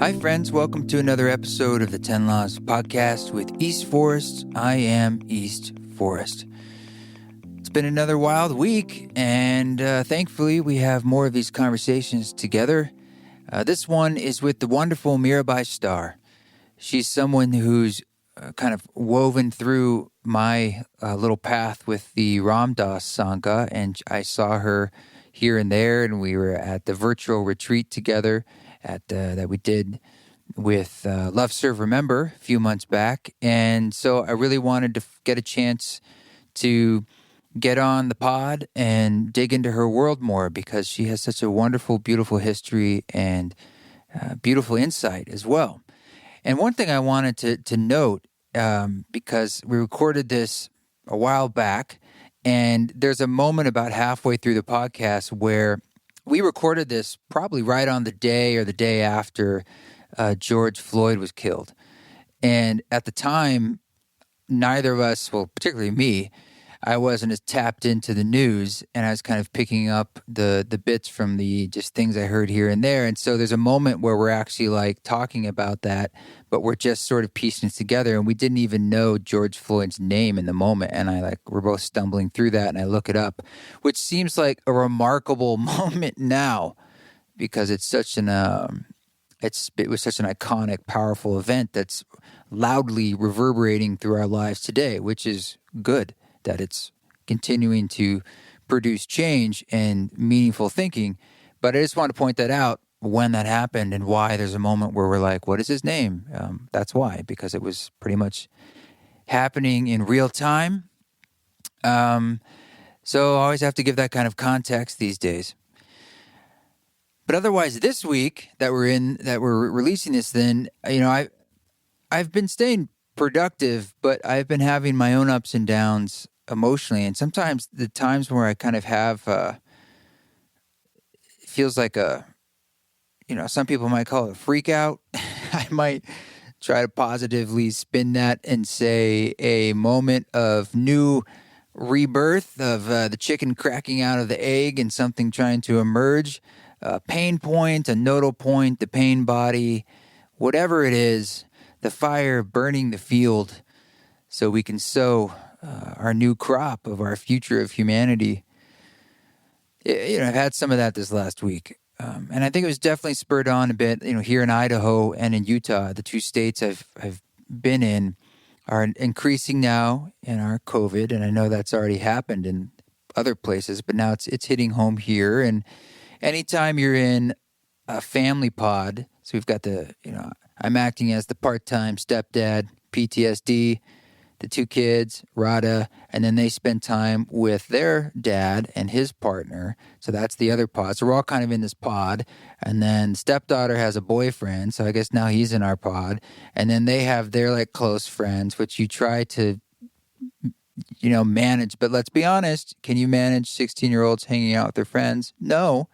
Hi, friends. Welcome to another episode of the 10 Laws podcast with East Forest. I am East Forest. It's been another wild week, and thankfully we have more of these conversations together. This one is with the wonderful Mirabai Starr. She's someone who's kind of woven through my little path with the Ram Dass Sangha, and I saw her here and there, and we were at the virtual retreat together that we did with Love, Serve, Remember a few months back. And so I really wanted to get a chance to get on the pod and dig into her world more because she has such a wonderful, beautiful history and beautiful insight as well. And one thing I wanted to note, because we recorded this a while back, and there's a moment about halfway through the podcast where we recorded this probably right on the day or the day after George Floyd was killed. And at the time, neither of us, well, particularly me, I wasn't as tapped into the news, and I was kind of picking up the bits from the just things I heard here and there. And so there's a moment where we're actually like talking about that, but we're just sort of piecing it together, and we didn't even know George Floyd's name in the moment. And we're both stumbling through that, and I look it up, which seems like a remarkable moment now because it's such an it was such an iconic, powerful event that's loudly reverberating through our lives today, which is good. That it's continuing to produce change and meaningful thinking. But I just want to point that out when that happened and why there's a moment where we're like, what is his name? That's why, because it was pretty much happening in real time. So I always have to give that kind of context these days. But otherwise, this week that we're releasing this, then, I've been staying productive, but I've been having my own ups and downs emotionally, and sometimes the times where I kind of have it feels like some people might call it a freak out. I might try to positively spin that and say a moment of new rebirth of the chicken cracking out of the egg and something trying to emerge, a pain point, a nodal point, the pain body, whatever it is, the fire burning the field so we can sow our new crop of our future of humanity. I've had some of that this last week. And I think it was definitely spurred on a bit, here in Idaho and in Utah, the two states I've been in are increasing now in our COVID. And I know that's already happened in other places, but now it's hitting home here. And anytime you're in a family pod, so we've got I'm acting as the part-time stepdad, PTSD, the two kids, Radha, and then they spend time with their dad and his partner. So that's the other pod. So we're all kind of in this pod. And then stepdaughter has a boyfriend. So I guess now he's in our pod. And then they have their close friends, which you try to, manage. But let's be honest, can you manage 16-year-olds hanging out with their friends? No.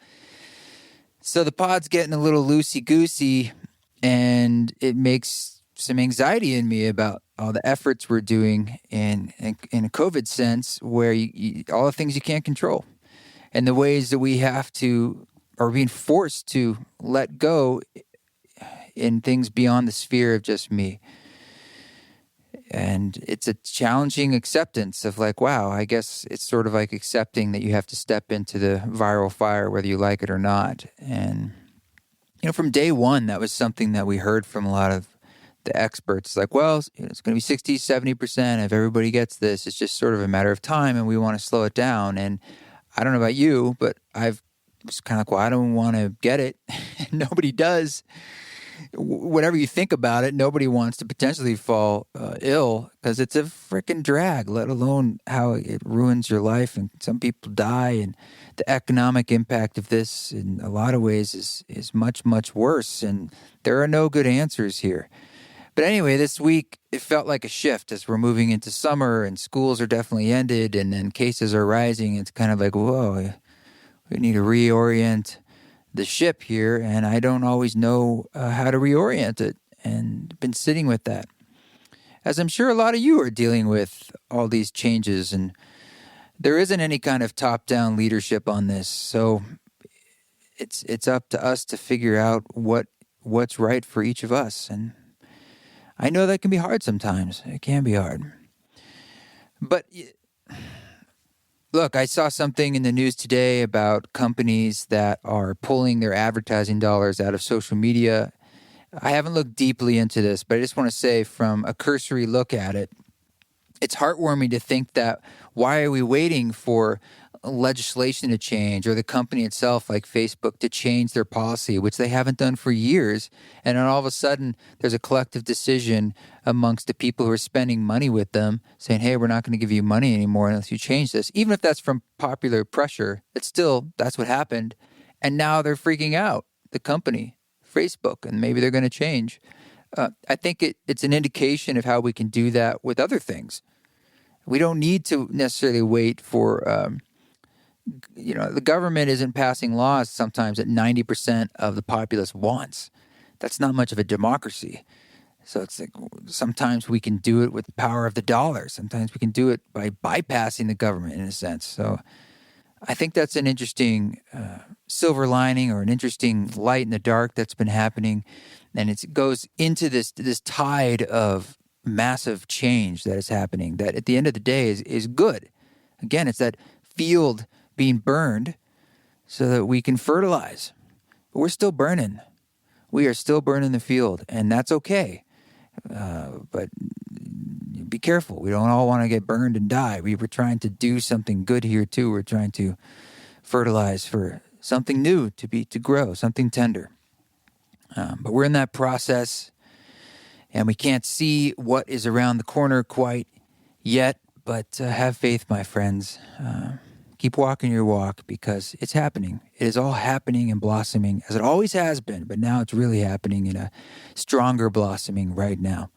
So the pod's getting a little loosey-goosey, and it makes some anxiety in me about all the efforts we're doing in a COVID sense, where all the things you can't control and the ways that we have to, are being forced to let go in things beyond the sphere of just me. And it's a challenging acceptance of wow, I guess it's sort of like accepting that you have to step into the viral fire, whether you like it or not. And, from day one, that was something that we heard from a lot of the experts. It's it's going to be 60, 70%. If everybody gets this, it's just sort of a matter of time, and we want to slow it down. And I don't know about you, but I've was kind of I don't want to get it. Nobody does. Whatever you think about it, nobody wants to potentially fall ill because it's a freaking drag, let alone how it ruins your life. And some people die, and the economic impact of this in a lot of ways is much, much worse. And there are no good answers here. But anyway, this week, it felt like a shift as we're moving into summer and schools are definitely ended and then cases are rising. It's kind of whoa, we need to reorient the ship here, and I don't always know how to reorient it, and been sitting with that. As I'm sure a lot of you are dealing with all these changes, and there isn't any kind of top-down leadership on this, so it's up to us to figure out what what's right for each of us. And I know that can be hard sometimes. It can be hard. But look, I saw something in the news today about companies that are pulling their advertising dollars out of social media. I haven't looked deeply into this, but I just want to say from a cursory look at it, it's heartwarming to think that why are we waiting for legislation to change or the company itself like Facebook to change their policy, which they haven't done for years. And then all of a sudden there's a collective decision amongst the people who are spending money with them saying, hey, we're not going to give you money anymore unless you change this. Even if that's from popular pressure, it's still, that's what happened. And now they're freaking out, the company, Facebook, and maybe they're going to change. I think it's an indication of how we can do that with other things. We don't need to necessarily wait for, the government isn't passing laws sometimes that 90% of the populace wants. That's not much of a democracy. So it's like sometimes we can do it with the power of the dollar. Sometimes we can do it by bypassing the government in a sense. So I think that's an interesting silver lining or an interesting light in the dark that's been happening. And it goes into this tide of massive change that is happening that at the end of the day is good. Again, it's that field being burned so that we can fertilize. But we're still burning. We are still burning the field, and that's okay. But be careful. We don't all want to get burned and die. We were trying to do something good here too. We're trying to fertilize for something new to grow, something tender. But we're in that process, and we can't see what is around the corner quite yet. But have faith, my friends. Keep walking your walk because it's happening. It is all happening and blossoming as it always has been, but now it's really happening in a stronger blossoming right now.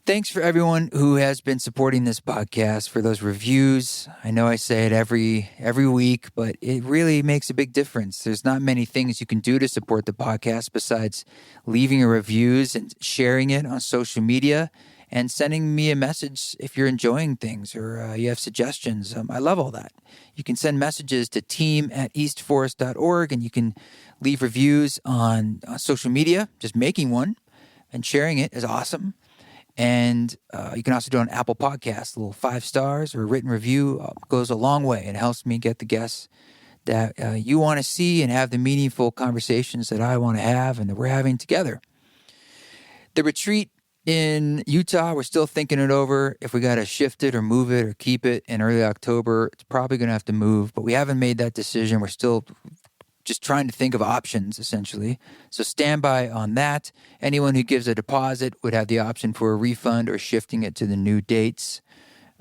Thanks for everyone who has been supporting this podcast, for those reviews. I know I say it every week, but it really makes a big difference. There's not many things you can do to support the podcast besides leaving reviews and sharing it on social media and sending me a message if you're enjoying things or you have suggestions. I love all that. You can send messages to team@eastforest.org, and you can leave reviews on social media. Just making one and sharing it is awesome. And you can also do it on Apple Podcasts. A little 5 stars or a written review goes a long way and helps me get the guests that you want to see and have the meaningful conversations that I want to have and that we're having together. The retreat in Utah, we're still thinking it over. If we got to shift it or move it or keep it in early October, it's probably going to have to move, but we haven't made that decision. We're still just trying to think of options, essentially. So stand by on that. Anyone who gives a deposit would have the option for a refund or shifting it to the new dates,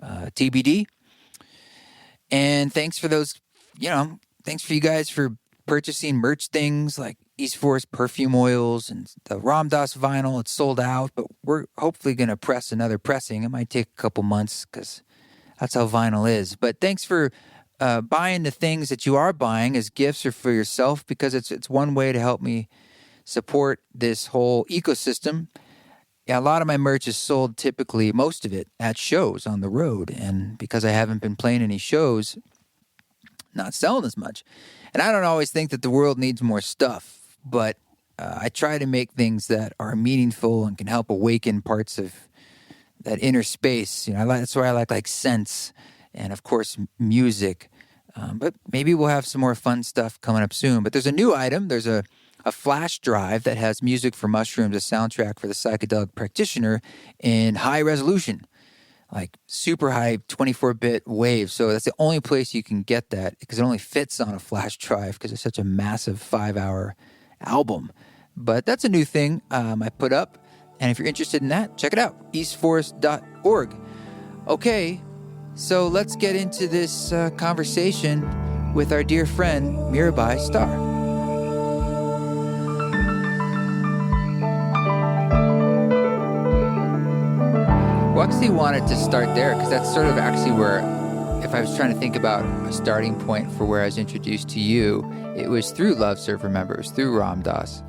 TBD. And thanks for those, thanks for you guys for purchasing merch things like East Forest perfume oils and the Ram Dass vinyl. It's sold out, but we're hopefully going to press another pressing. It might take a couple months because that's how vinyl is. But thanks for buying the things that you are buying as gifts or for yourself, because it's one way to help me support this whole ecosystem. Yeah, a lot of my merch is sold typically, most of it, at shows on the road. And because I haven't been playing any shows, not selling as much. And I don't always think that the world needs more stuff, but I try to make things that are meaningful and can help awaken parts of that inner space. That's why I like scents and, of course, music. But maybe we'll have some more fun stuff coming up soon. But there's a new item. There's a flash drive that has music for mushrooms, a soundtrack for the psychedelic practitioner in high resolution, like super high 24-bit waves. So that's the only place you can get that because it only fits on a flash drive because it's such a massive 5-hour album. But that's a new thing I put up. And if you're interested in that, check it out, eastforest.org. Okay, so let's get into this conversation with our dear friend, Mirabai Starr. Well, I actually wanted to start there because that's sort of actually where, if I was trying to think about a starting point for where I was introduced to you, it was through Love, Serve, Remember. It was through Ram Dass.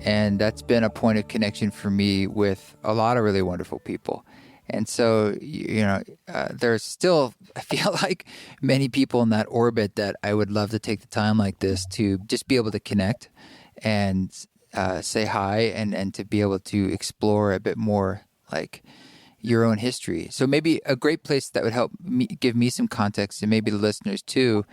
And that's been a point of connection for me with a lot of really wonderful people. And so, there's still, I feel like, many people in that orbit that I would love to take the time like this to just be able to connect and say hi and to be able to explore a bit more like your own history. So maybe a great place that would help me, give me some context, and maybe the listeners too.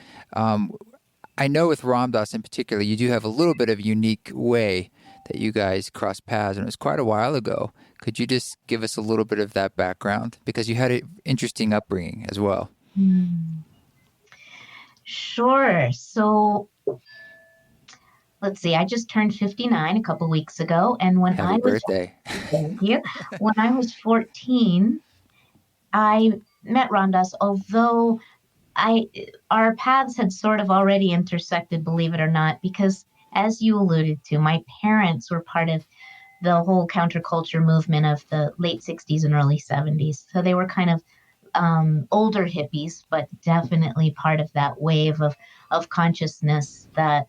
I know with Ram Dass in particular, you do have a little bit of a unique way that you guys cross paths, and it was quite a while ago. Could you just give us a little bit of that background? Because you had an interesting upbringing as well. Sure. So let's see, I just turned 59 a couple weeks ago. And when Happy birthday. Thank you. When I was 14, I met Ram Dass, although our paths had sort of already intersected, believe it or not, because as you alluded to, my parents were part of the whole counterculture movement of the late 60s and early 70s. So they were kind of older hippies, but definitely part of that wave of consciousness that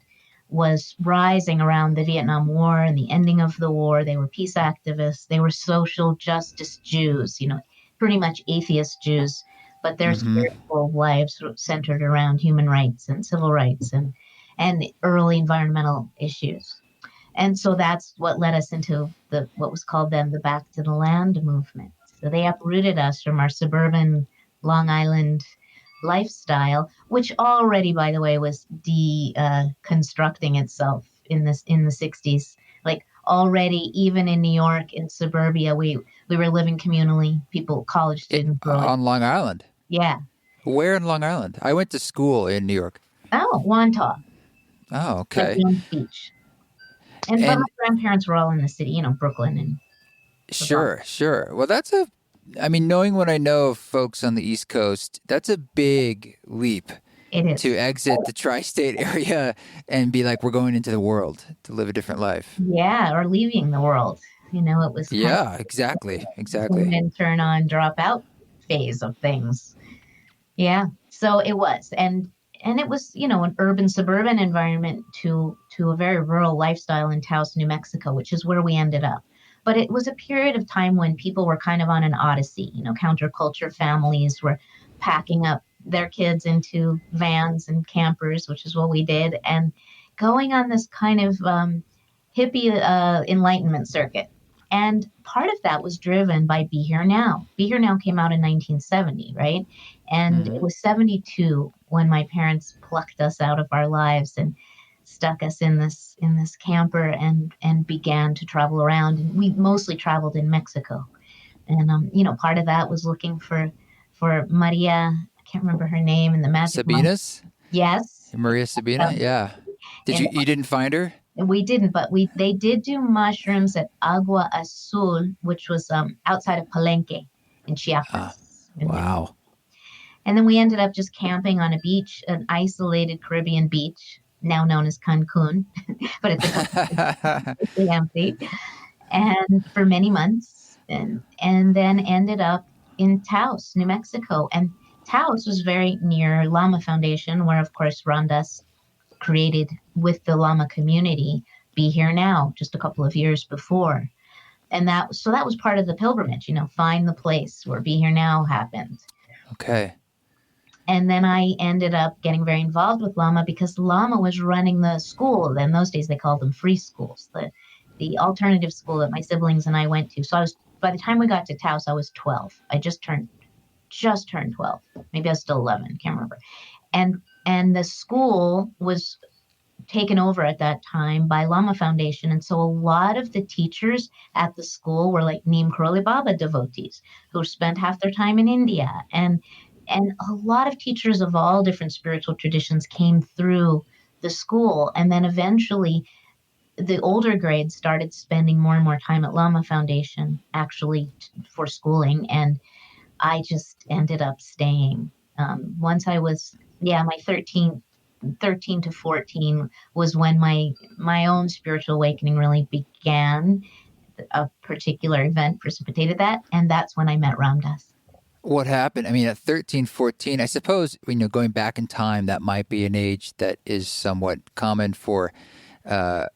was rising around the Vietnam War and the ending of the war. They were peace activists. They were social justice Jews, pretty much atheist Jews, but their spiritual lives centered around human rights and civil rights and early environmental issues. And so that's what led us into what was called then the Back to the Land movement. So they uprooted us from our suburban Long Island lifestyle, which already, by the way, was deconstructing itself in the 60s. Like already, even in New York, in suburbia, we were living communally. College students on Long Island. Yeah. Where in Long Island? I went to school in New York. Oh, Wantagh. Oh, okay. Beach. But my grandparents were all in the city, Brooklyn and. Sure. Well, knowing what I know of folks on the East Coast, that's a big leap. It is. To exit the tri-state area and be like, we're going into the world to live a different life. Yeah, or leaving the world. It was. Yeah, exactly. And turn on, drop out phase of things. Yeah, so it was. And it was, an urban suburban environment to a very rural lifestyle in Taos, New Mexico, which is where we ended up. But it was a period of time when people were kind of on an odyssey. Counterculture families were packing up their kids into vans and campers, which is what we did, and going on this kind of hippie enlightenment circuit. And part of that was driven by Be Here Now. Be Here Now came out in 1970, right? And it was 72 when my parents plucked us out of our lives and stuck us in this camper and began to travel around. And we mostly traveled in Mexico. And part of that was looking for Maria, I can't remember her name, in the magic Sabinas? Yes. Maria Sabina, yeah. You didn't find her? We didn't, but they did do mushrooms at Agua Azul, which was outside of Palenque in Chiapas. Wow. And then we ended up just camping on a beach, an isolated Caribbean beach, now known as Cancun, but it's empty, and for many months, and then ended up in Taos, New Mexico. And Taos was very near Lama Foundation, where, of course, Ram Dass created with the Lama community Be Here Now just a couple of years before. And that was part of the pilgrimage, find the place where Be Here Now happened. Okay. And then I ended up getting very involved with Lama because Lama was running the school. In those days, they called them free schools, the alternative school that my siblings and I went to. So by the time we got to Taos, I was 12. I just turned 12. Maybe I was still 11. Can't remember. And the school was taken over at that time by Lama Foundation. And so a lot of the teachers at the school were like Neem Karoli Baba devotees who spent half their time in India. And a lot of teachers of all different spiritual traditions came through the school. And then eventually the older grades started spending more and more time at Lama Foundation, actually for schooling. And I just ended up staying. Once I was, my 13 to 14 was when my own spiritual awakening really began. A particular event precipitated that. And that's when I met Ram Dass. What happened? At 13, 14, I suppose, going back in time, that might be an age that is somewhat common for a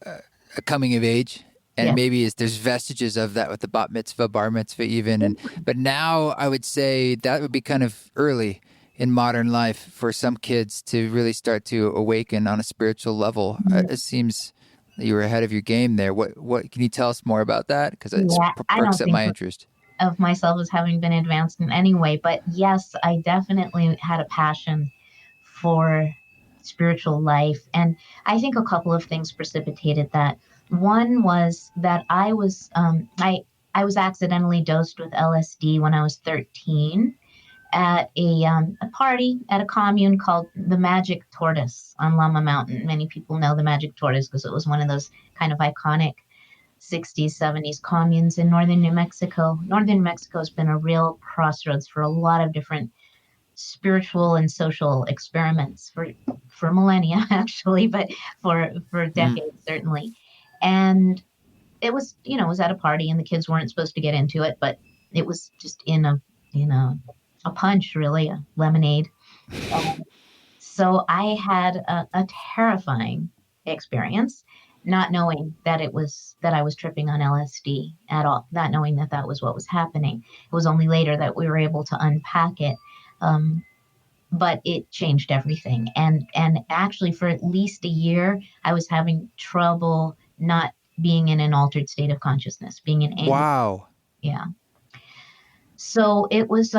coming of age. And maybe there's vestiges of that with the bat mitzvah, bar mitzvah even. But now I would say that would be kind of early in modern life for some kids to really start to awaken on a spiritual level. It seems You were ahead of your game there. What can you tell us more about that? Because it Yeah, I perks don't up think my interest. of myself as having been advanced in any way, but yes, I definitely had a passion for spiritual life. And I think a couple of things precipitated that. One was that I was accidentally dosed with LSD when I was 13 at a party at a commune called the Magic Tortoise on Lama Mountain. Many people know the Magic Tortoise because it was one of those kind of iconic 60s, 70s communes in northern New Mexico. Northern New Mexico has been a real crossroads for a lot of different spiritual and social experiments for millennia, actually, but for decades, certainly. And it was at a party and the kids weren't supposed to get into it, but it was just in a punch, really, a lemonade. So I had a terrifying experience, not knowing that I was tripping on LSD at all, not knowing that that was what was happening. It was only later that we were able to unpack it. But it changed everything. And actually for at least a year, I was having trouble not being in an altered state of consciousness, being in anger. Wow. Yeah. So it was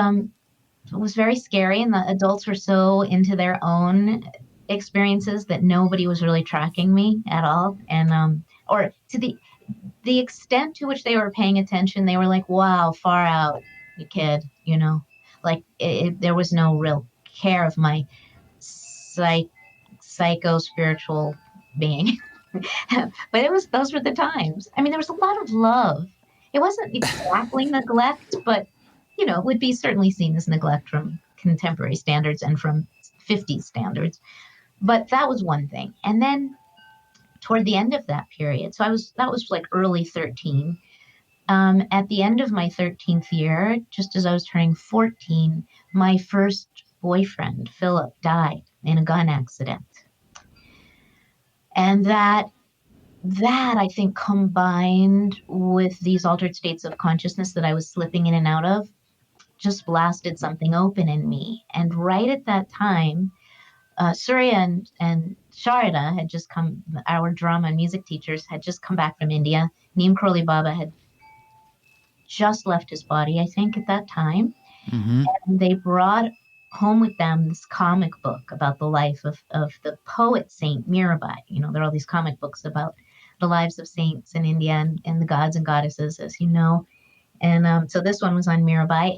very scary, and the adults were so into their own experiences that nobody was really tracking me at all. And or to the extent to which they were paying attention, they were like, "Wow, far out, you kid," like there was no real care of my psycho spiritual being. But those were the times. I mean, there was a lot of love. It wasn't exactly neglect, but it would be certainly seen as neglect from contemporary standards and from 50s standards. But that was one thing. And then toward the end of that period, that was like early 13. At the end of my 13th year, just as I was turning 14, my first boyfriend, Philip, died in a gun accident. And that I think combined with these altered states of consciousness that I was slipping in and out of just blasted something open in me. And right at that time, Surya and Sharada had just come, our drama and music teachers had just come back from India. Neem Karoli Baba had just left his body, I think, at that time. Mm-hmm. And they brought home with them this comic book about the life of the poet Saint Mirabai. There are all these comic books about the lives of saints in India and the gods and goddesses, as you know. And so this one was on Mirabai,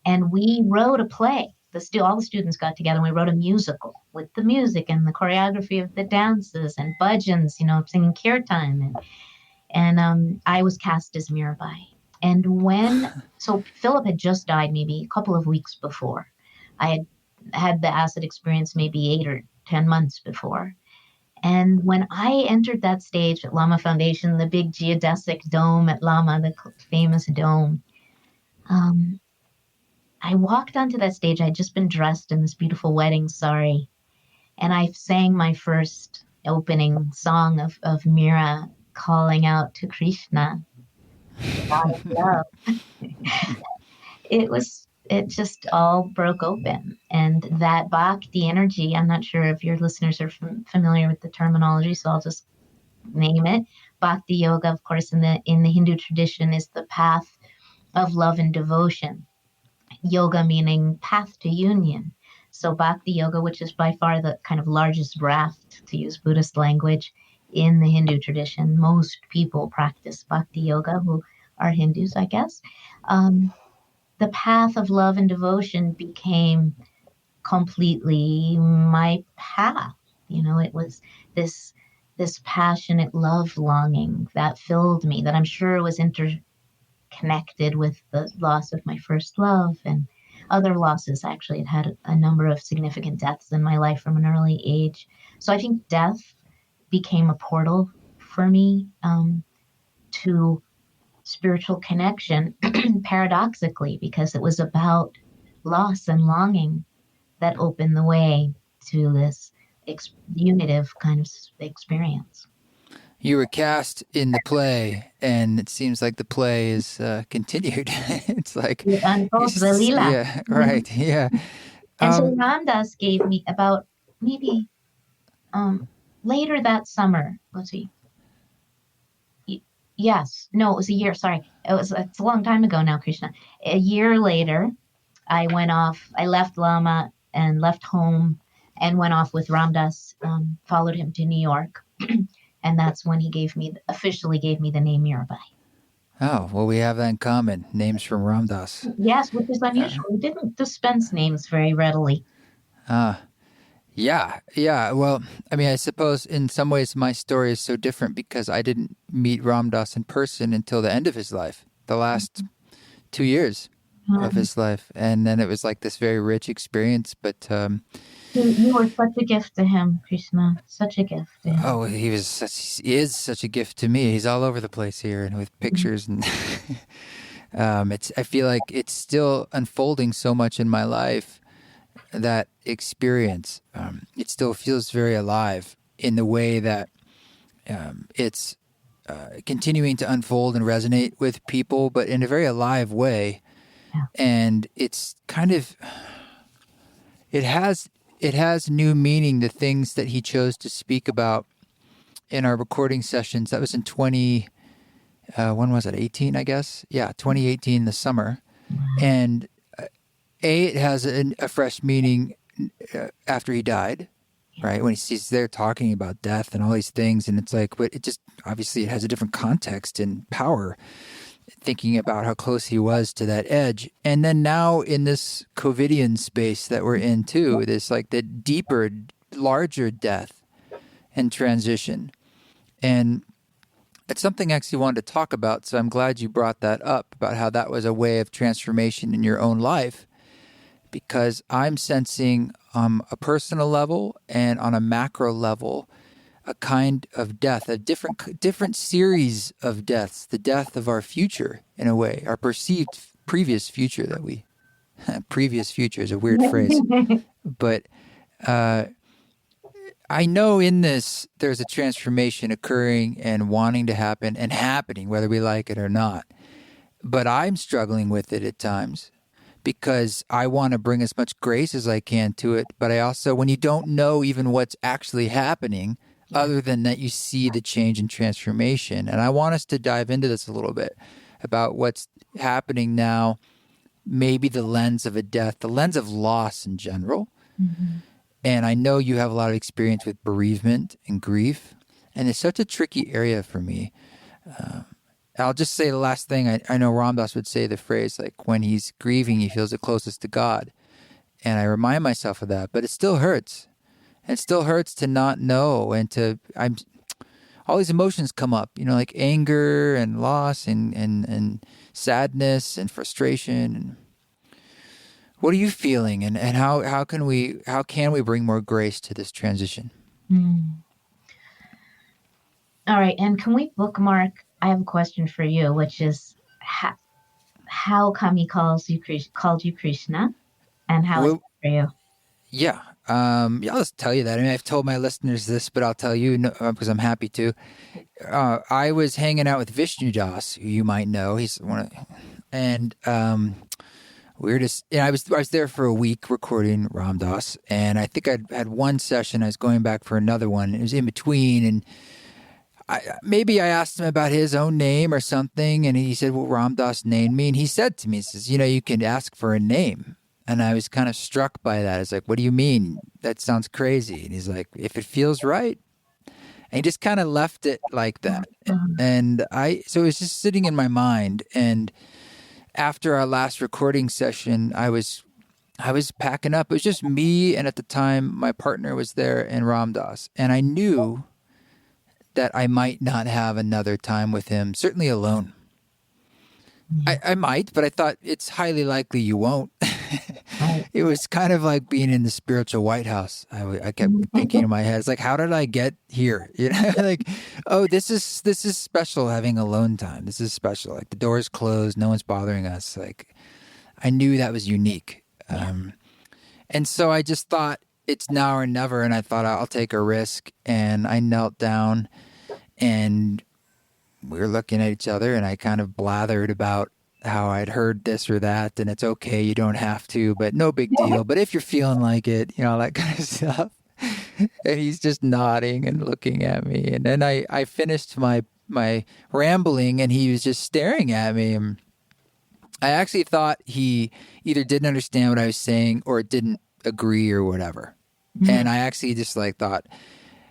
and we wrote a play. All the students got together and we wrote a musical with the music and the choreography of the dances and bhajans, singing kirtan. And I was cast as Mirabai. And so Philip had just died maybe a couple of weeks before. I had had the acid experience maybe 8 or 10 months before. And when I entered that stage at Lama Foundation, the big geodesic dome at Lama, the famous dome, I walked onto that stage. I'd just been dressed in this beautiful wedding sari, and I sang my first opening song of Mira calling out to Krishna, God of love. It just all broke open. And that bhakti energy, I'm not sure if your listeners are familiar with the terminology, so I'll just name it. Bhakti yoga, of course, in the Hindu tradition, is the path of love and devotion. Yoga meaning path to union. So bhakti yoga, which is by far the kind of largest raft, to use Buddhist language, in the Hindu tradition. Most people practice bhakti yoga who are Hindus, I guess. The path of love and devotion became completely my path. It was this passionate love longing that filled me, that I'm sure was interconnected with the loss of my first love and other losses. Actually, it had a number of significant deaths in my life from an early age. So I think death became a portal for me to spiritual connection, paradoxically, because it was about loss and longing that opened the way to this unitive kind of experience. You were cast in the play, and it seems like the play is continued. It's like it unfolds the lila. Yeah, right. Yeah. And so Ramdas gave me about maybe later that summer. Let's see. Yes, no, it was a year. Sorry, it's a long time ago now, Krishna. A year later, I went off. I left Lama and left home and went off with Ramdas. Followed him to New York, and that's when he officially gave me the name Mirabai. Oh, well, we have that in common. Names from Ramdas. Yes, which is unusual. We didn't dispense names very readily. Yeah. Well, I mean, I suppose in some ways my story is so different because I didn't meet Ramdas in person until the end of his life, the last 2 years of his life. And then it was like this very rich experience. But you were such a gift to him, Krishna. Such a gift to him. oh, he is such a gift to me. He's all over the place here and with pictures and I feel like it's still unfolding so much in my life. That experience, it still feels very alive in the way that it's continuing to unfold and resonate with people, but in a very alive way. Yeah. And it's kind of, it has new meaning, the things that he chose to speak about in our recording sessions. That was in when was it, 18, I guess? Yeah, 2018, the summer. And it has a fresh meaning after he died, right? When he's there talking about death and all these things. And it's like, but it just, obviously it has a different context and power, thinking about how close he was to that edge. And then now in this COVIDian space that we're in too, this like the deeper, larger death and transition. And it's something I actually wanted to talk about. So I'm glad you brought that up, about how that was a way of transformation in your own life. Because I'm sensing a personal level and on a macro level a kind of death, a different series of deaths, the death of our future in a way, our perceived previous future that we, previous future is a weird phrase, but I know in this there's a transformation occurring and wanting to happen and happening, whether we like it or not. But I'm struggling with it at times. Because I want to bring as much grace as I can to it. But I also, when you don't know even what's actually happening, other than that you see the change and transformation. And I want us to dive into this a little bit about what's happening now, maybe the lens of a death, the lens of loss in general. Mm-hmm. And I know you have a lot of experience with bereavement and grief. And it's such a tricky area for me. I'll just say the last thing. I know Ramdas would say the phrase, like, when he's grieving, he feels the closest to God. And I remind myself of that, but it still hurts. It still hurts to not know and all these emotions come up, like anger and loss and sadness and frustration. What are you feeling? And how can we bring more grace to this transition? All right. And can we bookmark? I have a question for you, which is how come he called you Krishna, and how is it for you? Yeah. I'll just tell you that. I mean, I've told my listeners this, but I'll tell you because I'm happy to. I was hanging out with Vishnu Das, who you might know. He's and we were just. I was there for a week recording Ram Dass, and I think I'd had one session. I was going back for another one. It was in between, and maybe I asked him about his own name or something, and he said, well, Ram Dass named me. And he said to me, he says, you can ask for a name. And I was kind of struck by that. I was like, what do you mean? That sounds crazy. And he's like, if it feels right. And he just kind of left it like that. And so it was just sitting in my mind. And after our last recording session, I was packing up. It was just me. And at the time, my partner was there and Ram Dass. And I knew that I might not have another time with him, certainly alone. I might, but I thought it's highly likely you won't. It was kind of like being in the spiritual White House. I kept thinking in my head, it's like, how did I get here? Like, oh, this is special, having alone time. This is special. Like, the door's closed, no one's bothering us. Like, I knew that was unique. And so I just thought it's now or never. And I thought I'll take a risk. And I knelt down and we were looking at each other, and I kind of blathered about how I'd heard this or that, and it's okay, you don't have to, but no big deal. But if you're feeling like it, all that kind of stuff. And he's just nodding and looking at me. And then I finished my rambling, and he was just staring at me. And I actually thought he either didn't understand what I was saying or didn't agree or whatever. And I actually just like thought,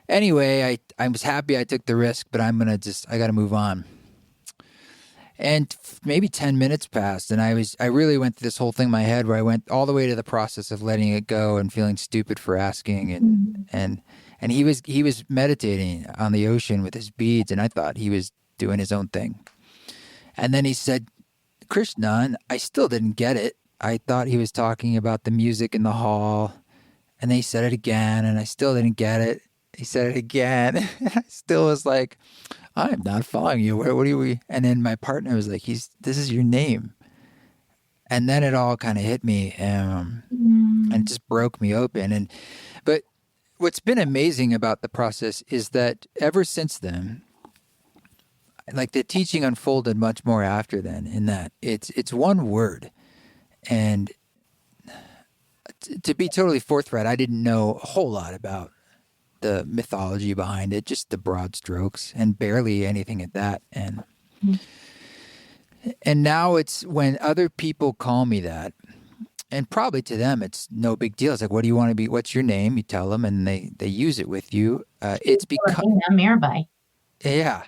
anyway, I was happy I took the risk, but I got to move on. And maybe 10 minutes passed, and I really went through this whole thing in my head where I went all the way to the process of letting it go and feeling stupid for asking. And he was meditating on the ocean with his beads, and I thought he was doing his own thing. And then he said, Krishna, and I still didn't get it. I thought he was talking about the music in the hall. And then he said it again, and I still didn't get it. He said it again. And I still was like, I'm not following you. What do we? And then my partner was like, this is your name. And then it all kind of hit me, and it just broke me open. But what's been amazing about the process is that ever since then, like the teaching unfolded much more after then, in that it's one word. And to be totally forthright, I didn't know a whole lot about the mythology behind it, just the broad strokes, and barely anything at that. And now it's when other people call me that, and probably to them it's no big deal. It's like, what do you want to be? What's your name? You tell them, and they use it with you. It's because Mirabai. Yeah.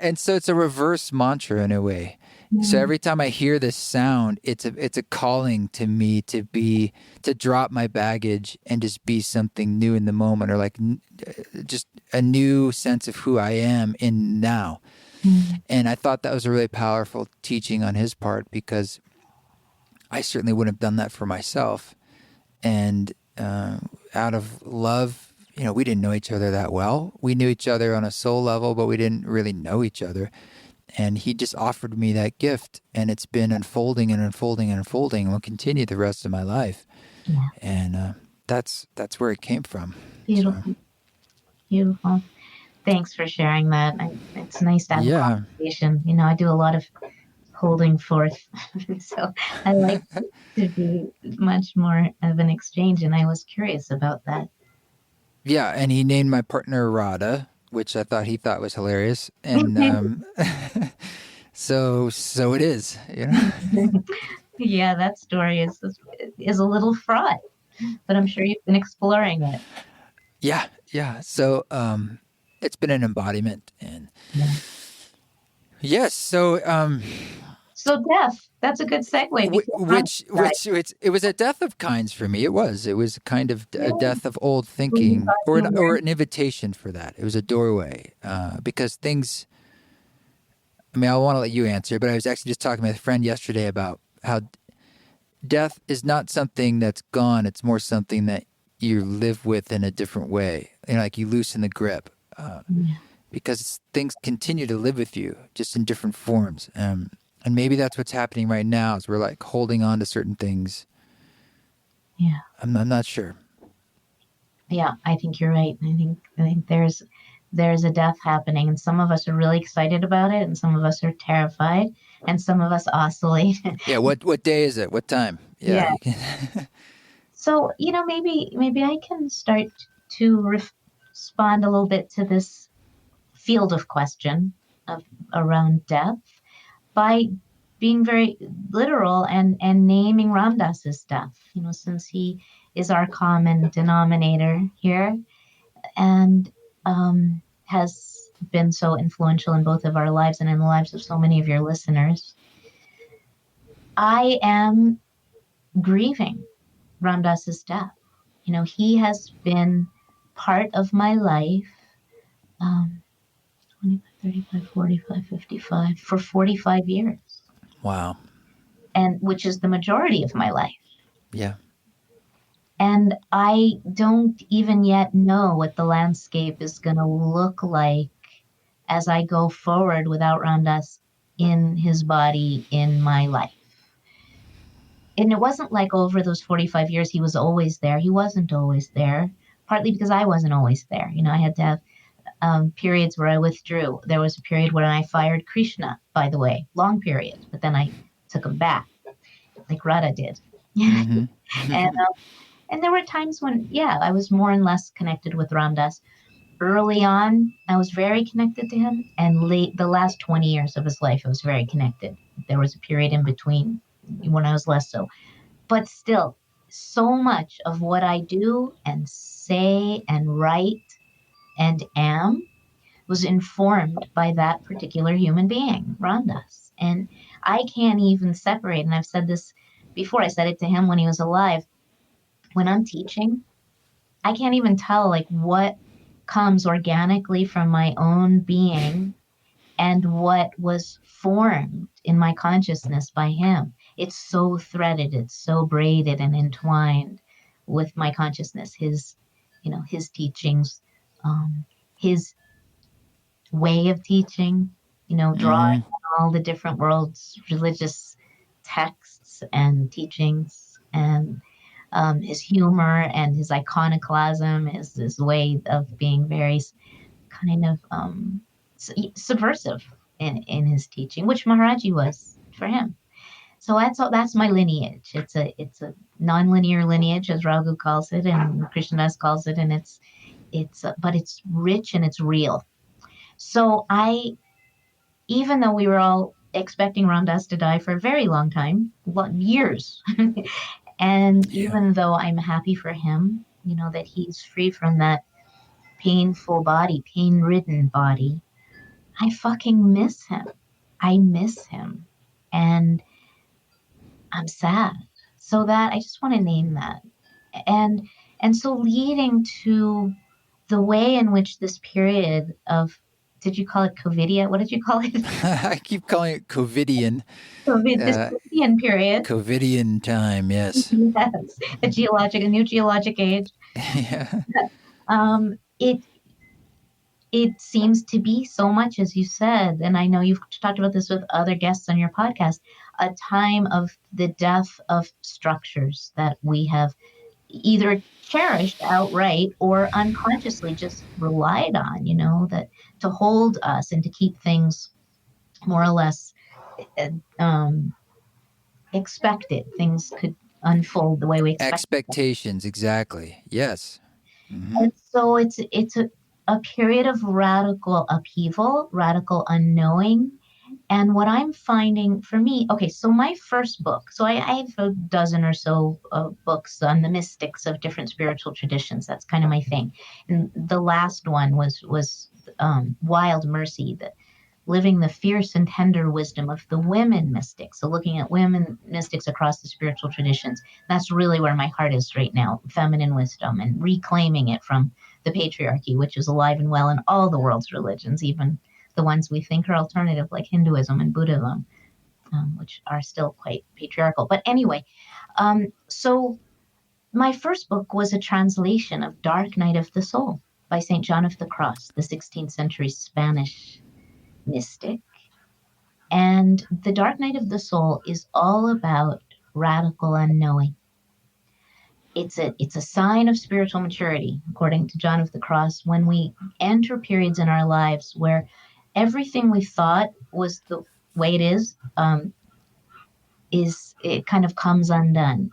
And so it's a reverse mantra in a way. So every time I hear this sound, it's a calling to me to drop my baggage and just be something new in the moment, or like just a new sense of who I am in now. And I thought that was a really powerful teaching on his part, because I certainly wouldn't have done that for myself. And out of love, we didn't know each other that well. We knew each other on a soul level, but we didn't really know each other. And he just offered me that gift, and it's been unfolding and unfolding and unfolding, and will continue the rest of my life. Yeah. And that's where it came from. Beautiful. So. Beautiful. Thanks for sharing that. It's nice to have a conversation. I do a lot of holding forth, so I like to be much more of an exchange, and I was curious about that. Yeah, and he named my partner Radha, which I thought he thought was hilarious, and so it is. Yeah, that story is a little fraught, but I'm sure you've been exploring it. Yeah. So it's been an embodiment, and yes. So death. That's a good segue. Which it was a death of kinds for me. It was kind of a death of old thinking, or an invitation for that. It was a doorway, because things. I mean, I want to let you answer, but I was actually just talking to my friend yesterday about how death is not something that's gone. It's more something that you live with in a different way. Like you loosen the grip, because things continue to live with you, just in different forms. And maybe that's what's happening right now, is we're like holding on to certain things. Yeah. I'm not sure. Yeah, I think you're right. I think there's a death happening, and some of us are really excited about it, and some of us are terrified, and some of us oscillate. Yeah. What day is it? What time? Yeah. So, maybe I can start to respond a little bit to this field of question around death by being very literal and naming Ram Dass's death, since he is our common denominator here, and has been so influential in both of our lives and in the lives of so many of your listeners. I am grieving Ram Dass's death. He has been part of my life 25, 35, 45, 55, for 45 years. Wow. And which is the majority of my life. Yeah. And I don't even yet know what the landscape is going to look like as I go forward without Ram Dass in his body in my life. And it wasn't like over those 45 years he was always there. He wasn't always there, partly because I wasn't always there. I had to have periods where I withdrew. There was a period when I fired Krishna, by the way, long period, but then I took him back, like Radha did. Mm-hmm. And there were times when, yeah, I was more and less connected with Ram Dass. Early on, I was very connected to him, and the last 20 years of his life, I was very connected. There was a period in between when I was less so. But still, so much of what I do and say and write and am was informed by that particular human being, Ram Dass. And I can't even separate, and I've said this before, I said it to him when he was alive. When I'm teaching, I can't even tell like what comes organically from my own being and what was formed in my consciousness by him. It's so threaded, it's so braided and entwined with my consciousness, his teachings, his way of teaching, drawing on all the different world's religious texts and teachings, and his humor and his iconoclasm, his way of being very kind of subversive in his teaching, which Maharaji was for him. So that's my lineage. It's a nonlinear lineage, as Raghu calls it, and Krishnadas calls it, and but it's rich and it's real. So even though we were all expecting Ram Dass to die for a very long time, years, and even though I'm happy for him, that he's free from that painful body, pain-ridden body, I fucking miss him. I miss him. And I'm sad. So that I just want to name that. And so leading to the way in which this period of, did you call it COVIDia? What did you call it? I keep calling it COVIDian. This COVIDian period. COVIDian time, yes. Yes, a new geologic age. Yeah. It seems to be so much, as you said, and I know you've talked about this with other guests on your podcast, a time of the death of structures that we have either cherished outright or unconsciously just relied on, that to hold us and to keep things more or less expected. Things could unfold the way we expect. Expectations, exactly. Yes. Mm-hmm. And so it's a period of radical upheaval, radical unknowing. And what I'm finding for me, okay, so my first book, so I have a dozen or so books on the mystics of different spiritual traditions. That's kind of my thing. And the last one was Wild Mercy, living the fierce and tender wisdom of the women mystics. So looking at women mystics across the spiritual traditions, that's really where my heart is right now, feminine wisdom, and reclaiming it from the patriarchy, which is alive and well in all the world's religions, even the ones we think are alternative, like Hinduism and Buddhism, which are still quite patriarchal. But anyway, so my first book was a translation of Dark Night of the Soul by St. John of the Cross, the 16th century Spanish mystic. And the Dark Night of the Soul is all about radical unknowing. It's a sign of spiritual maturity, according to John of the Cross, when we enter periods in our lives where everything we thought was the way it is, it kind of comes undone.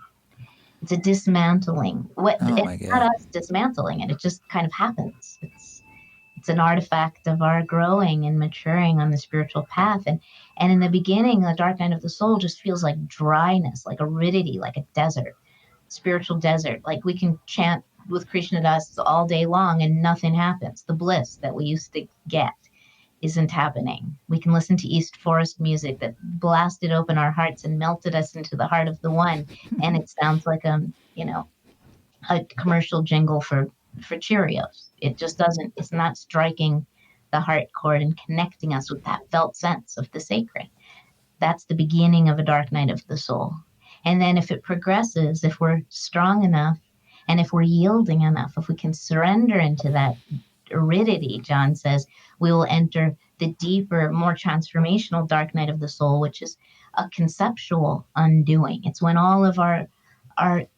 It's a dismantling. It's not us dismantling it. It just kind of happens. It's an artifact of our growing and maturing on the spiritual path. And in the beginning, the Dark Night of the Soul just feels like dryness, like aridity, like a desert, spiritual desert. Like we can chant with Krishna Das all day long and nothing happens. The bliss that we used to get isn't happening. We can listen to East Forest music that blasted open our hearts and melted us into the heart of the one. And it sounds like a commercial jingle for Cheerios. It just doesn't, it's not striking the heart chord and connecting us with that felt sense of the sacred. That's the beginning of a Dark Night of the Soul. And then if it progresses, if we're strong enough, and if we're yielding enough, if we can surrender into that aridity, John says, we will enter the deeper, more transformational Dark Night of the Soul, which is a conceptual undoing. It's when all of our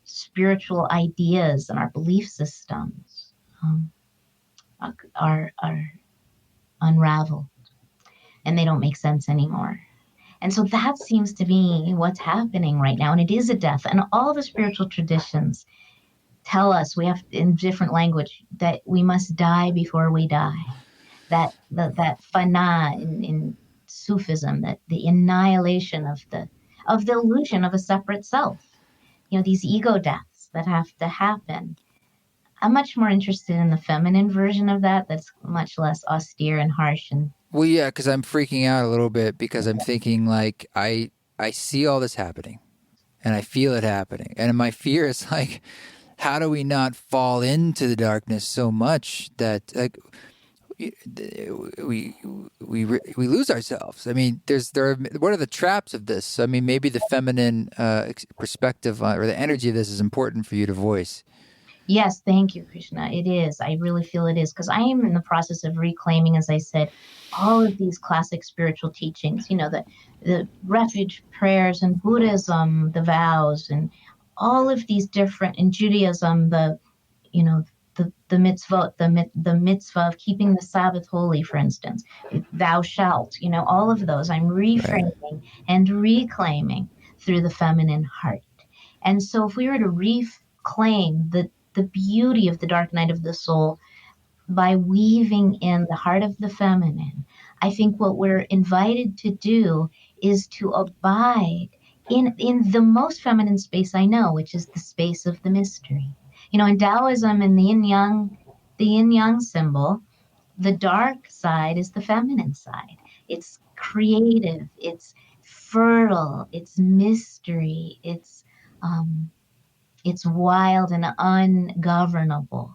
spiritual ideas and our belief systems are unraveled and they don't make sense anymore. And so that seems to be what's happening right now. And it is a death. And all the spiritual traditions tell us, we have in different language, that we must die before we die. That fana in Sufism, that the annihilation of the illusion of a separate self. These ego deaths that have to happen. I'm much more interested in the feminine version of that. That's much less austere and harsh. And Well, yeah, because I'm freaking out a little bit because I'm thinking like I see all this happening and I feel it happening, and my fear is like, how do we not fall into the darkness so much that like we lose ourselves? I mean, what are the traps of this? I mean, maybe the feminine perspective or the energy of this is important for you to voice. yes, thank you, Krishna. It is. I really feel it is, because I am in the process of reclaiming, as I said, all of these classic spiritual teachings, the refuge prayers in Buddhism, the vows, and all of these different, in Judaism, you know, the mitzvot, the mitzvah of keeping the Sabbath holy, for instance, thou shalt, all of those I'm reframing and reclaiming through the feminine heart. And so if we were to reclaim the beauty of the dark night of the soul by weaving in the heart of the feminine, I think what we're invited to do is to abide in the most feminine space I know, which is the space of the mystery. In Taoism, in the yin yang symbol, the dark side is the feminine side. It's creative, it's fertile, it's mystery, it's wild and ungovernable.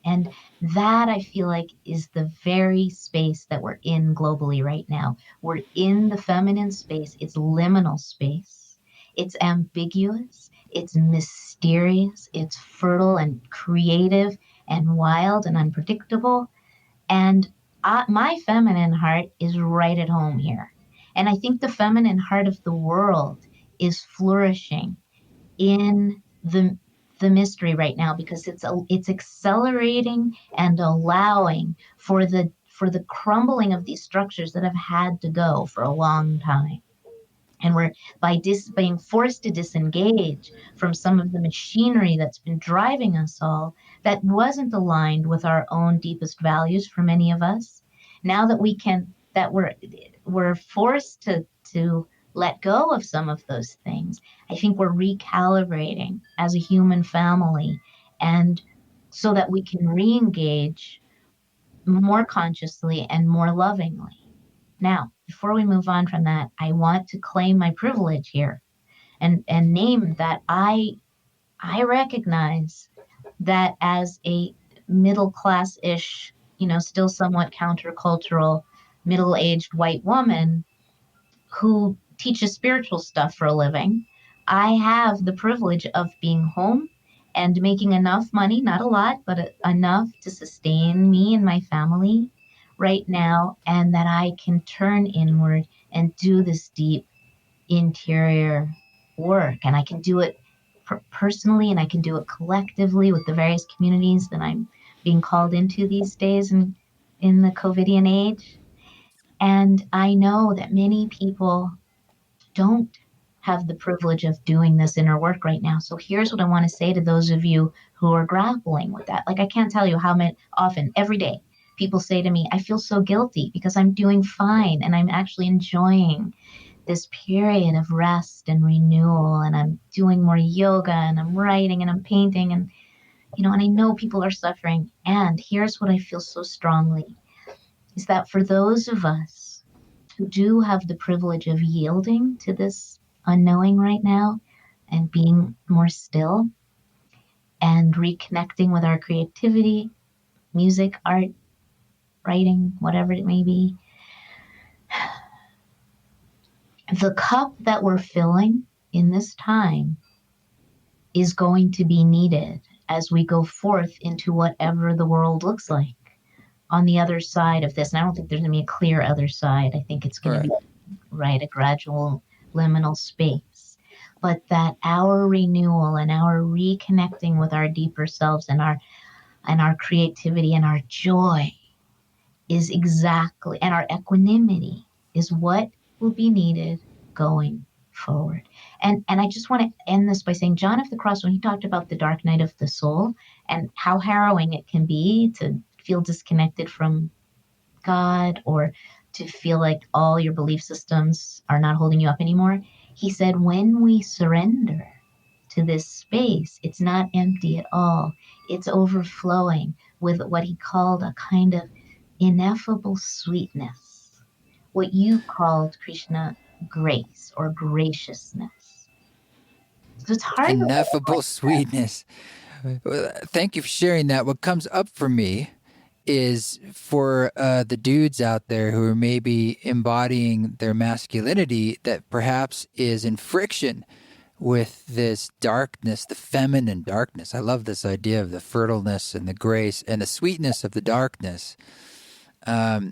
And that, I feel like, is the very space that we're in globally right now. We're in the feminine space. It's liminal space. It's ambiguous. It's mysterious. It's fertile and creative and wild and unpredictable. And my feminine heart is right at home here. And I think the feminine heart of the world is flourishing in the mystery right now, because it's accelerating and allowing for the crumbling of these structures that have had to go for a long time. And we're being forced to disengage from some of the machinery that's been driving us all, that wasn't aligned with our own deepest values for many of us. Now that we're forced to let go of some of those things, I think we're recalibrating as a human family, and so that we can re-engage more consciously and more lovingly. Now, before we move on from that, I want to claim my privilege here and name that I recognize that as a middle class-ish, still somewhat countercultural, middle-aged white woman who teaches spiritual stuff for a living, I have the privilege of being home and making enough money, not a lot, but enough to sustain me and my family right now, and that I can turn inward and do this deep interior work. And I can do it personally, and I can do it collectively with the various communities that I'm being called into these days in the COVIDian age. And I know that many people don't have the privilege of doing this inner work right now. So here's what I want to say to those of you who are grappling with that. Like, I can't tell you how often, every day, people say to me, I feel so guilty because I'm doing fine and I'm actually enjoying this period of rest and renewal, and I'm doing more yoga and I'm writing and I'm painting, and and I know people are suffering. And here's what I feel so strongly, is that for those of us who do have the privilege of yielding to this unknowing right now and being more still and reconnecting with our creativity, music, art, writing, whatever it may be, the cup that we're filling in this time is going to be needed as we go forth into whatever the world looks like on the other side of this. And I don't think there's going to be a clear other side. I think it's going to be a gradual liminal space. But that our renewal and our reconnecting with our deeper selves and our creativity and our joy is exactly, and our equanimity is what will be needed going forward. And I just want to end this by saying John of the Cross, when he talked about the dark night of the soul and how harrowing it can be to feel disconnected from God or to feel like all your belief systems are not holding you up anymore, he said, when we surrender to this space, it's not empty at all. It's overflowing with what he called a kind of ineffable sweetness, what you called, Krishna, grace or graciousness. So it's hard Ineffable sweetness. Well, thank you for sharing that. What comes up for me is for the dudes out there who are maybe embodying their masculinity that perhaps is in friction with this darkness, the feminine darkness. I love this idea of the fertileness and the grace and the sweetness of the darkness. I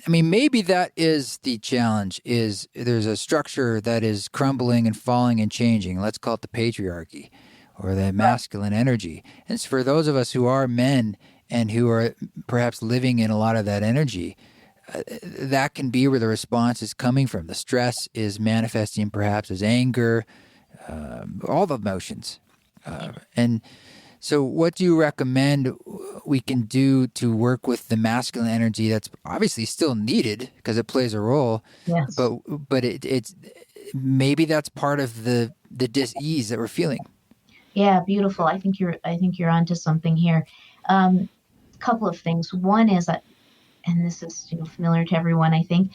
mean, maybe that is the challenge, is there's a structure that is crumbling and falling and changing. Let's call it the patriarchy or the masculine energy. And it's for those of us who are men and who are perhaps living in a lot of that energy, that can be where the response is coming from. The stress is manifesting perhaps as anger, all the emotions. And so what do you recommend we can do to work with the masculine energy that's obviously still needed because it plays a role, Yes. but it's maybe that's part of the dis-ease that we're feeling. Yeah, beautiful. I think you're onto something here. Couple of things. One is that, and this is familiar to everyone. I think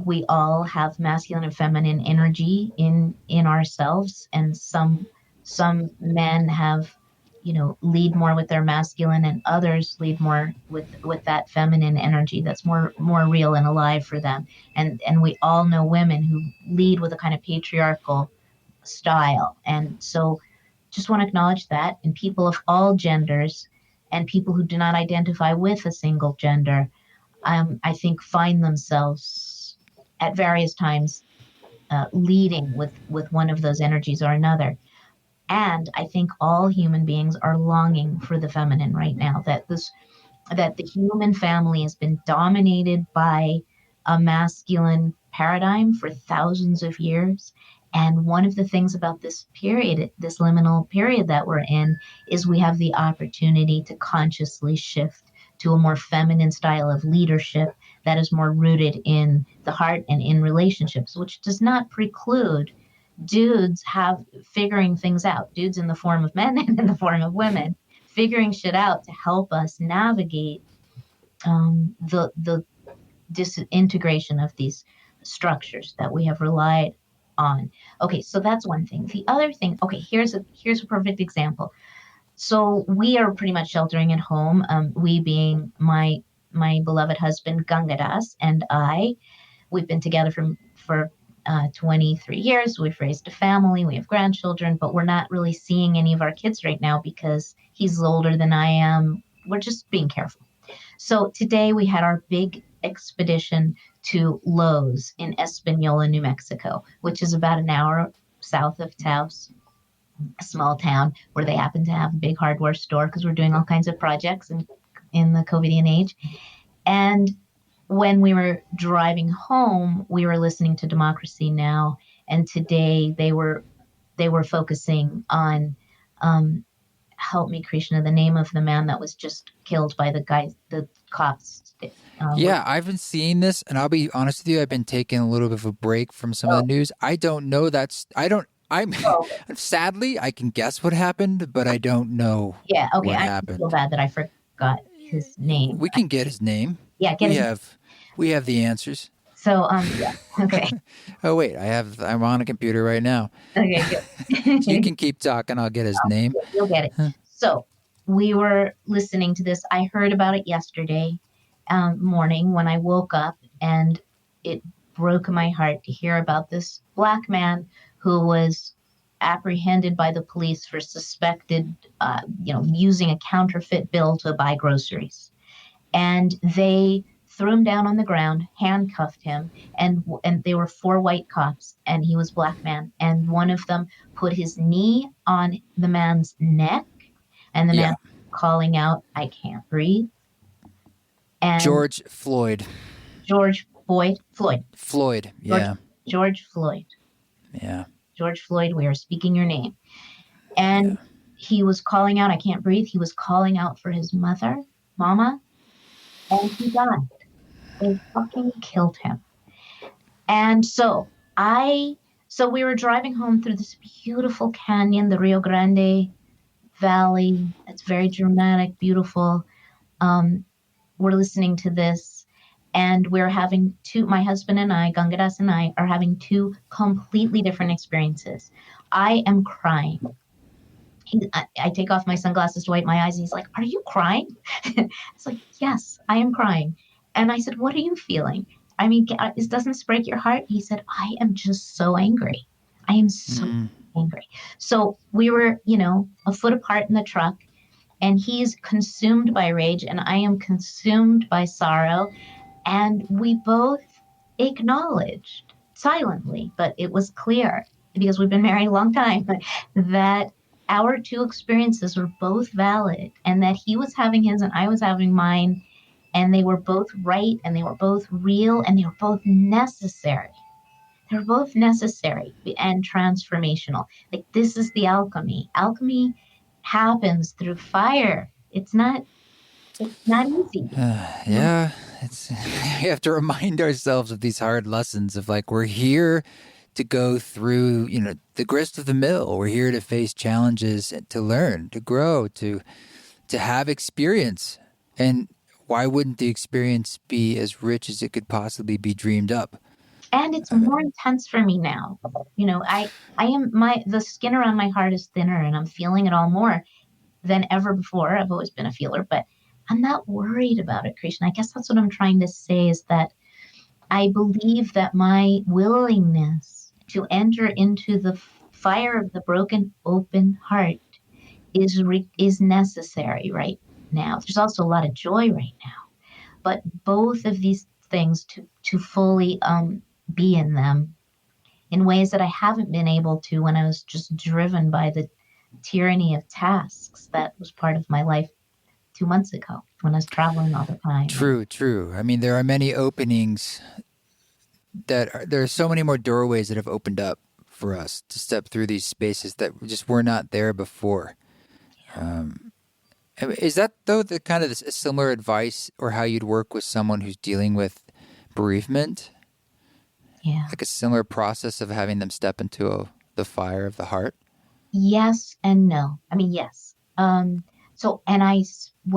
we all have masculine and feminine energy in ourselves, and some men have lead more with their masculine, and others lead more with that feminine energy that's more real and alive for them. And we all know women who lead with a kind of patriarchal style, and so just want to acknowledge that. And people of all genders and people who do not identify with a single gender, I think find themselves at various times leading with one of those energies or another. And I think all human beings are longing for the feminine right now, that the human family has been dominated by a masculine paradigm for thousands of years. And one of the things about this period, this liminal period that we're in, is we have the opportunity to consciously shift to a more feminine style of leadership that is more rooted in the heart and in relationships, which does not preclude dudes figuring things out, dudes in the form of men and in the form of women, figuring shit out to help us navigate the disintegration of these structures that we have relied on. Okay, so that's one thing. The other thing, okay, here's a perfect example. So we are pretty much sheltering at home. We being my beloved husband Gangadas and I. We've been together for 23 years. We've raised a family. We have grandchildren, but we're not really seeing any of our kids right now because he's older than I am. We're just being careful. So today we had our big expedition to Lowe's in Espanola, New Mexico, which is about an hour south of Taos, a small town where they happen to have a big hardware store because we're doing all kinds of projects in the COVIDian age. And when we were driving home, we were listening to Democracy Now! And today they were focusing on help me, Krishna, the name of the man that was just killed by the cops. Yeah, I've been seeing this, and I'll be honest with you, I've been taking a little bit of a break from some of the news. I don't know sadly, I can guess what happened, but I don't know what happened. I feel bad that I forgot his name. We can get his name. Yeah, we have the answers. So, yeah, okay. Oh, wait, I'm on a computer right now. Okay, good. You can keep talking. I'll get his name. You'll get it. Huh. So we were listening to this. I heard about it yesterday morning when I woke up, and it broke my heart to hear about this Black man who was apprehended by the police for suspected, using a counterfeit bill to buy groceries. And they threw him down on the ground, handcuffed him, and they were 4 white cops, and he was a Black man. And one of them put his knee on the man's neck, and the man calling out, "I can't breathe." And George Floyd. Floyd, yeah. George Floyd. Yeah. George Floyd, we are speaking your name. And Yeah. he was calling out, I can't breathe. He was calling out for his mama, and he died. They fucking killed him. And so we were driving home through this beautiful canyon, the Rio Grande Valley. It's very dramatic, beautiful. Um, we're listening to this, and we're having my husband and I, Gangadas and I, are having two completely different experiences. I am crying. I take off my sunglasses to wipe my eyes, and he's like, "Are you crying?" It's like, "Yes, I am crying." And I said, "What are you feeling? I mean, doesn't this break your heart?" He said, "I am just so angry. I am so Mm. angry." So we were, a foot apart in the truck, and he's consumed by rage, and I am consumed by sorrow. And we both acknowledged silently, but it was clear because we've been married a long time, that our two experiences were both valid and that he was having his and I was having mine. And they were both right and they were both real and they were both necessary. They were both necessary and transformational. Like, this is the alchemy. Alchemy happens through fire. It's not easy. Yeah, it's we have to remind ourselves of these hard lessons of like we're here to go through, the grist of the mill. We're here to face challenges, to learn, to grow, to have experience. And why wouldn't the experience be as rich as it could possibly be dreamed up? And it's more intense for me now. The skin around my heart is thinner and I'm feeling it all more than ever before. I've always been a feeler, but I'm not worried about it, Krishna. I guess that's what I'm trying to say, is that I believe that my willingness to enter into the fire of the broken, open heart is necessary right now. There's also a lot of joy right now, but both of these things to fully be in them in ways that I haven't been able to when I was just driven by the tyranny of tasks that was part of my life 2 months ago when I was traveling all the time. True. I mean, there are many openings there are so many more doorways that have opened up for us to step through these spaces that just were not there before. Is that, though, the kind of similar advice or how you'd work with someone who's dealing with bereavement? Yeah. Like a similar process of having them step into the fire of the heart? Yes and no. I mean, yes. When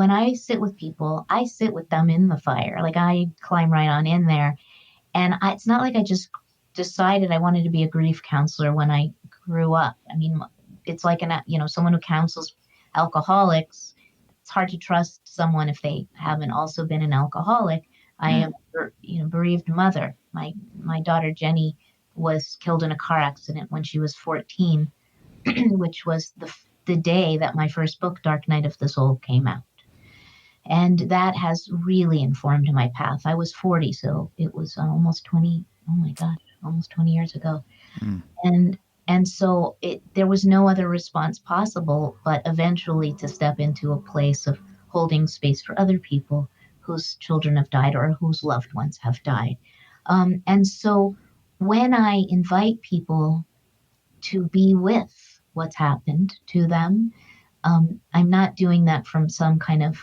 I sit with people, I sit with them in the fire. Like, I climb right on in there. And it's not like I just decided I wanted to be a grief counselor when I grew up. I mean, it's like someone who counsels alcoholics. It's hard to trust someone if they haven't also been an alcoholic. I am, bereaved mother. My daughter Jenny was killed in a car accident when she was 14, which was the day that my first book, Dark Night of the Soul, came out. And that has really informed my path. I was 40, so it was almost 20. Oh my gosh, almost 20 years ago. And so there was no other response possible, but eventually to step into a place of holding space for other people whose children have died or whose loved ones have died. And so when I invite people to be with what's happened to them, I'm not doing that from some kind of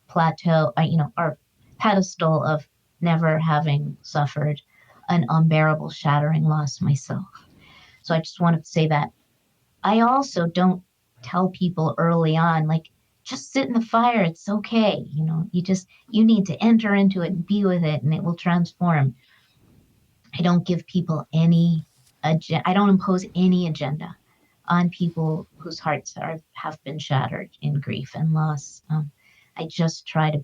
plateau, or pedestal of never having suffered an unbearable, shattering loss myself. So I just wanted to say that. I also don't tell people early on, like, just sit in the fire. It's okay. You need to enter into it and be with it, and it will transform. I don't give people I don't impose any agenda on people whose hearts have been shattered in grief and loss. I just try to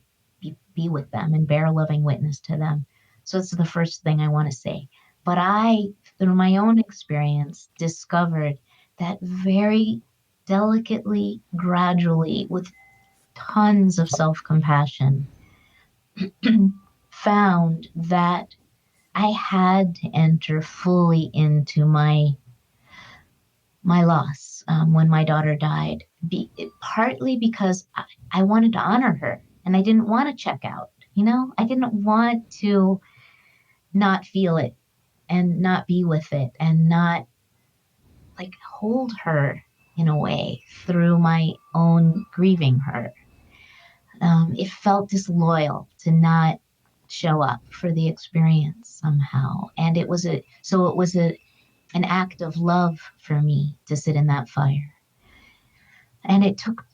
be with them and bear loving witness to them. So it's the first thing I want to say. But I, through my own experience, discovered that very delicately, gradually, with tons of self-compassion, found that I had to enter fully into my loss when my daughter died, partly because I wanted to honor her and I didn't want to check out. I didn't want to not feel it. not be with it and not like hold her in a way through my own grieving her. It felt disloyal to not show up for the experience somehow. And it was an act of love for me to sit in that fire. And it took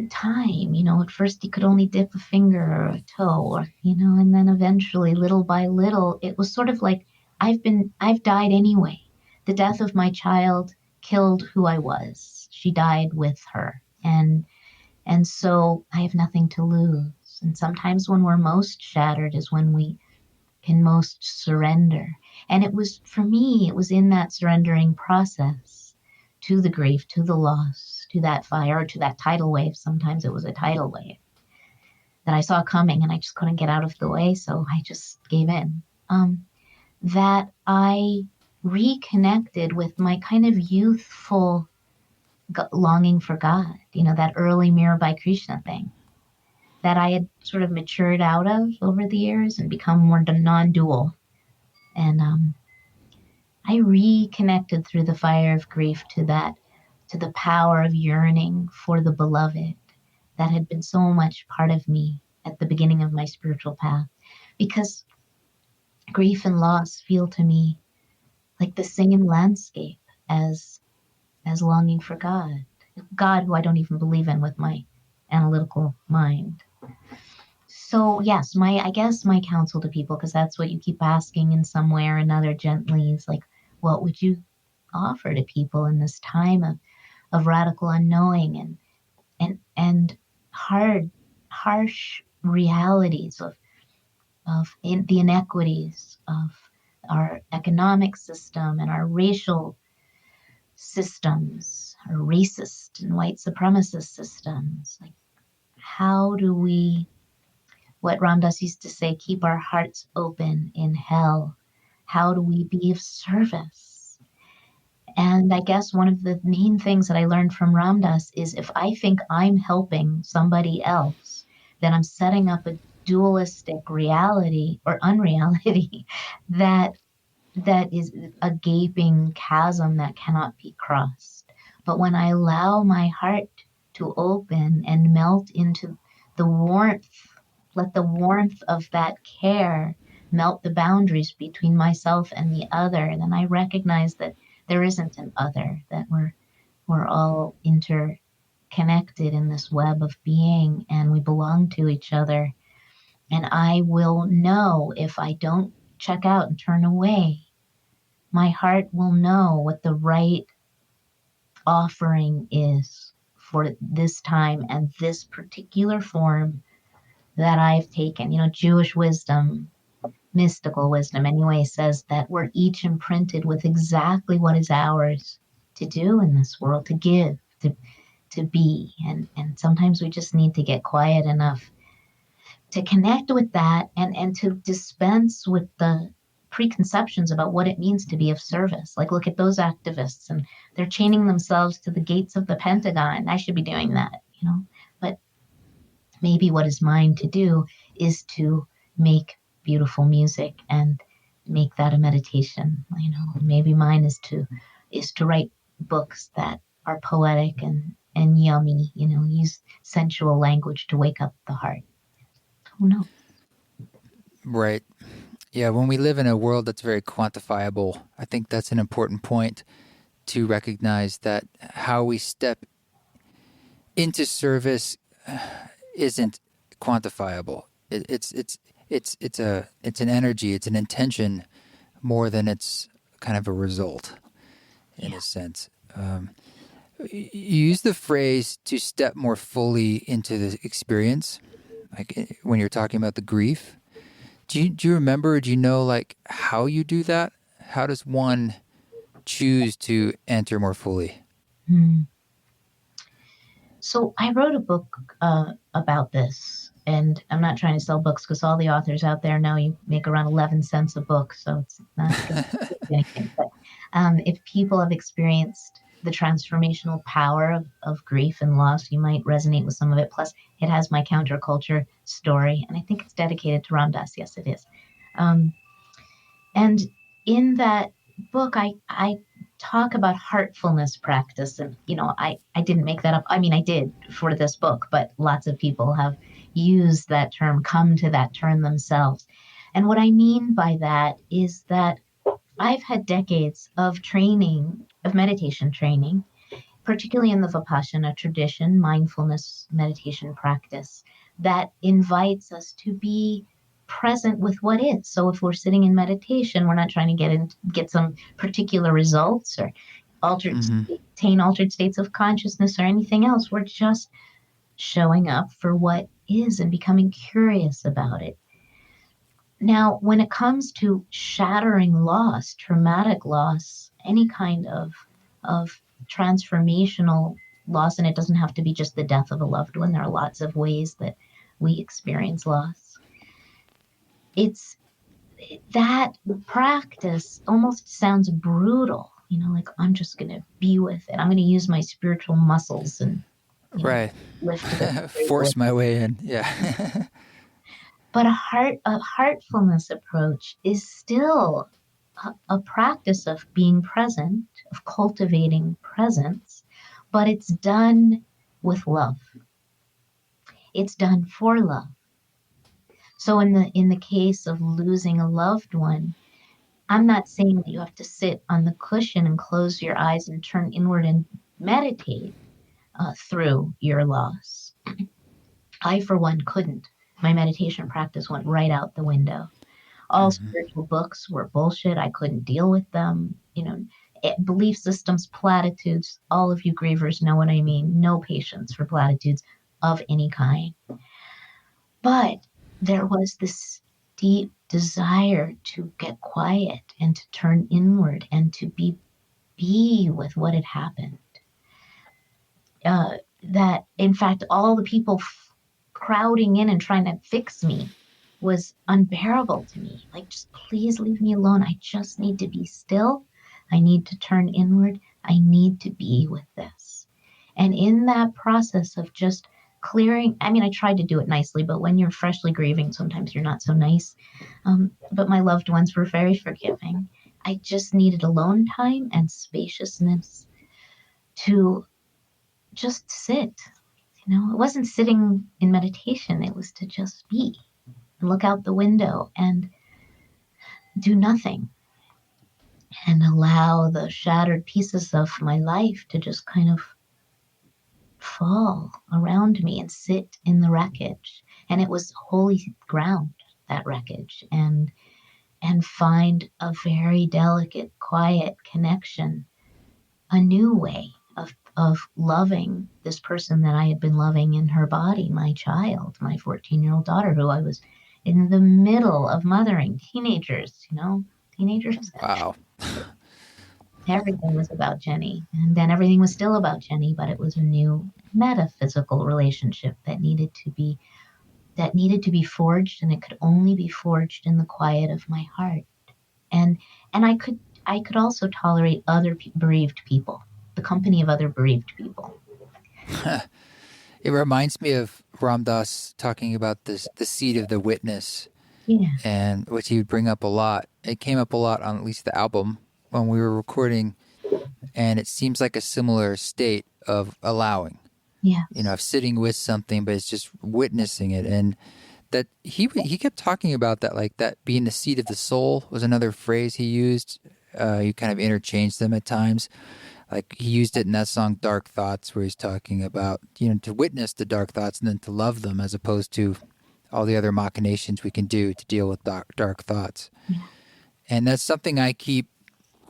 time, at first you could only dip a finger or a toe, or, and then eventually little by little, it was sort of like, I've died anyway. The death of my child killed who I was. She died with her. And so I have nothing to lose. And sometimes when we're most shattered is when we can most surrender. And it was, for me, it was in that surrendering process to the grief, to the loss, to that fire, to that tidal wave. Sometimes it was a tidal wave that I saw coming and I just couldn't get out of the way. So I just gave in. That I reconnected with my kind of youthful longing for God, that early Mirabai Krishna thing that I had sort of matured out of over the years and become more non-dual. And I reconnected through the fire of grief to the power of yearning for the beloved that had been so much part of me at the beginning of my spiritual path. Because grief and loss feel to me like the same landscape as longing for God who I don't even believe in with my analytical mind. So yes, I guess my counsel to people, because that's what you keep asking in some way or another gently, is like, what would you offer to people in this time of radical unknowing and harsh realities of the inequities of our economic system and our racial systems, our racist and white supremacist systems? Like, how do we, what Ram Dass used to say, keep our hearts open in hell? How do we be of service? And I guess one of the main things that I learned from Ram Dass is if I think I'm helping somebody else, then I'm setting up a dualistic reality or unreality that is a gaping chasm that cannot be crossed. But when I allow my heart to open and melt into the warmth, let the warmth of that care melt the boundaries between myself and the other, then I recognize that there isn't an other, that we're all interconnected in this web of being and we belong to each other. And I will know if I don't check out and turn away, my heart will know what the right offering is for this time and this particular form that I've taken. Jewish wisdom, mystical wisdom anyway, says that we're each imprinted with exactly what is ours to do in this world, to give, to be. And sometimes we just need to get quiet enough to connect with that and to dispense with the preconceptions about what it means to be of service. Like, look at those activists and they're chaining themselves to the gates of the Pentagon. I should be doing that, but maybe what is mine to do is to make beautiful music and make that a meditation. Maybe mine is to write books that are poetic and yummy, use sensual language to wake up the heart. Who knows? Right. Yeah, when we live in a world that's very quantifiable, I think that's an important point to recognize that how we step into service isn't quantifiable. It's an energy, it's an intention more than it's kind of a result in a sense. You use the phrase to step more fully into the experience, like when you're talking about the grief. Do you remember, do you know like how you do that? How does one choose to enter more fully? So I wrote a book about this, and I'm not trying to sell books because all the authors out there now, you make around 11 cents a book, so it's not anything. But if people have experienced the transformational power of grief and loss, you might resonate with some of it. Plus, it has my counterculture story, and I think it's dedicated to Ram Dass. Yes, it is. And in that book, I talk about heartfulness practice. And, I didn't make that up. I mean, I did for this book, but lots of people have used that term, come to that term themselves. And what I mean by that is that I've had decades of training, of meditation training, particularly in the Vipassana tradition, mindfulness meditation practice, that invites us to be present with what is. So if we're sitting in meditation, we're not trying to get some particular results or attain altered states of consciousness or anything else. We're just showing up for what is and becoming curious about it. Now, when it comes to shattering loss, traumatic loss, any kind of transformational loss, and it doesn't have to be just the death of a loved one. There are lots of ways that we experience loss. It's that practice almost sounds brutal, like I'm just going to be with it. I'm going to use my spiritual muscles and lift it. Force my way in. Yeah. But a heartfulness approach is still a practice of being present, of cultivating presence, but it's done with love. It's done for love. So in the case of losing a loved one, I'm not saying that you have to sit on the cushion and close your eyes and turn inward and meditate through your loss. I, for one, couldn't. My meditation practice went right out the window. All spiritual books were bullshit. I couldn't deal with them. Belief systems, platitudes, all of you grievers know what I mean. No patience for platitudes of any kind. But there was this deep desire to get quiet and to turn inward and to be with what had happened. That, in fact, all the people crowding in and trying to fix me was unbearable to me. Like, just please leave me alone. I just need to be still. I need to turn inward. I need to be with this. And in that process of just clearing, I tried to do it nicely, but when you're freshly grieving, sometimes you're not so nice. But my loved ones were very forgiving. I just needed alone time and spaciousness to just sit. It wasn't sitting in meditation. It was to just be and look out the window and do nothing and allow the shattered pieces of my life to just kind of fall around me and sit in the wreckage. And it was holy ground, that wreckage, and find a very delicate, quiet connection, a new way of loving this person that I had been loving in her body, my child, my 14-year-old daughter, who I was in the middle of mothering. Teenagers. Wow. Everything was about Jenny. And then everything was still about Jenny, but it was a new metaphysical relationship that needed to be forged, and it could only be forged in the quiet of my heart. And I could also tolerate other bereaved people, the company of other bereaved people. It reminds me of Ram Dass talking about the seed of the witness, and which he would bring up a lot. It came up a lot on at least the album when we were recording, and it seems like a similar state of allowing. Yeah. Of sitting with something, but it's just witnessing it. And that he kept talking about that, like that being the seed of the soul was another phrase he used. You kind of interchanged them at times. Like he used it in that song Dark Thoughts, where he's talking about, to witness the dark thoughts and then to love them, as opposed to all the other machinations we can do to deal with dark thoughts. Yeah. And that's something I keep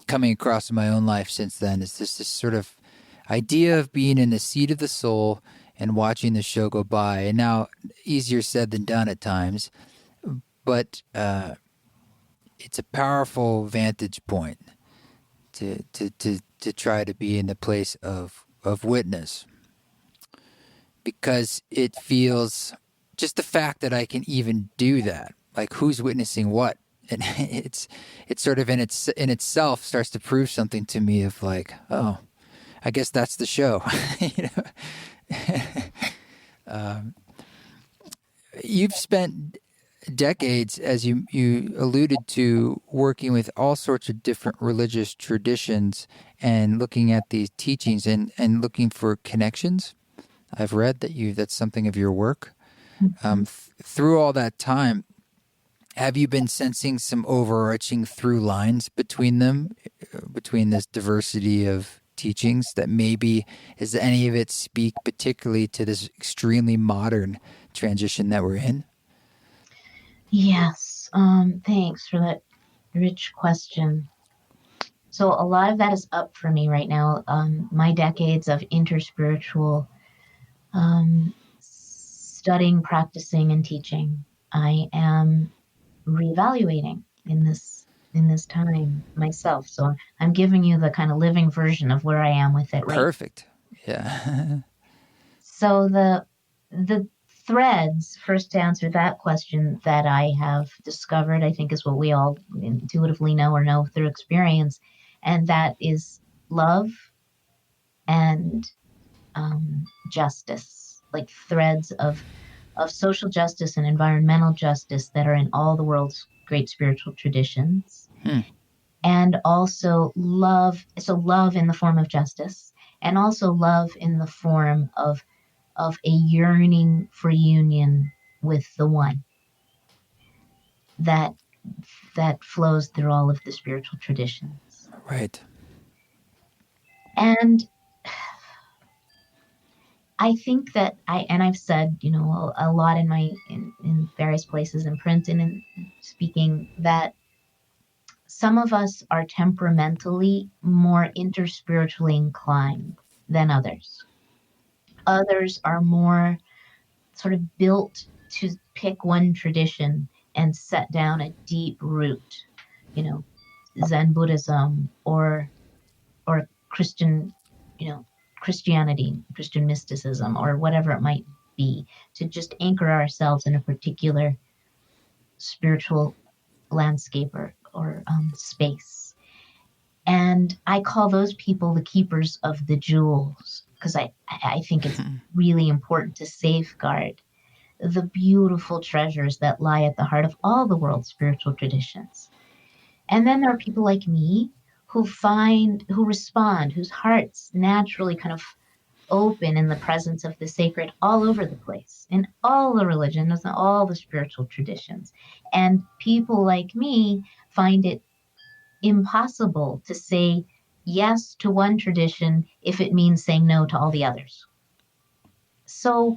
coming across in my own life since then. It's this sort of idea of being in the seat of the soul and watching the show go by. And now, easier said than done at times, but it's a powerful vantage point to try to be in the place of witness, because it feels, just the fact that I can even do that, like who's witnessing what, and it's sort of in itself starts to prove something to me of like, oh, I guess that's the show. You've spent decades, as you alluded to, working with all sorts of different religious traditions and looking at these teachings and looking for connections. I've read that that's something of your work. Mm-hmm. Through all that time, have you been sensing some overarching through lines between them, between this diversity of teachings, that maybe, does any of it speak particularly to this extremely modern transition that we're in? Yes. Thanks for that rich question. So a lot of that is up for me right now. My decades of interspiritual studying, practicing, and teaching, I am reevaluating in this time myself. So I'm giving you the kind of living version of where I am with it right. Perfect. Yeah. So the threads, first to answer that question, that I have discovered, I think is what we all intuitively know or know through experience, and that is love and justice, like threads of social justice and environmental justice that are in all the world's great spiritual traditions. And also love, so love in the form of justice, and also love in the form of a yearning for union with the one that flows through all of the spiritual traditions. Right. And I think that I've said, a lot in various places in print and in speaking, that some of us are temperamentally more interspiritually inclined than others. Others are more sort of built to pick one tradition and set down a deep root, Zen Buddhism or Christian, Christianity, Christian mysticism, or whatever it might be, to just anchor ourselves in a particular spiritual landscape or space. And I call those people the keepers of the jewels, because I think it's really important to safeguard the beautiful treasures that lie at the heart of all the world's spiritual traditions. And then there are people like me who respond, whose hearts naturally kind of open in the presence of the sacred all over the place, in all the religions and all the spiritual traditions. And people like me find it impossible to say yes to one tradition if it means saying no to all the others. So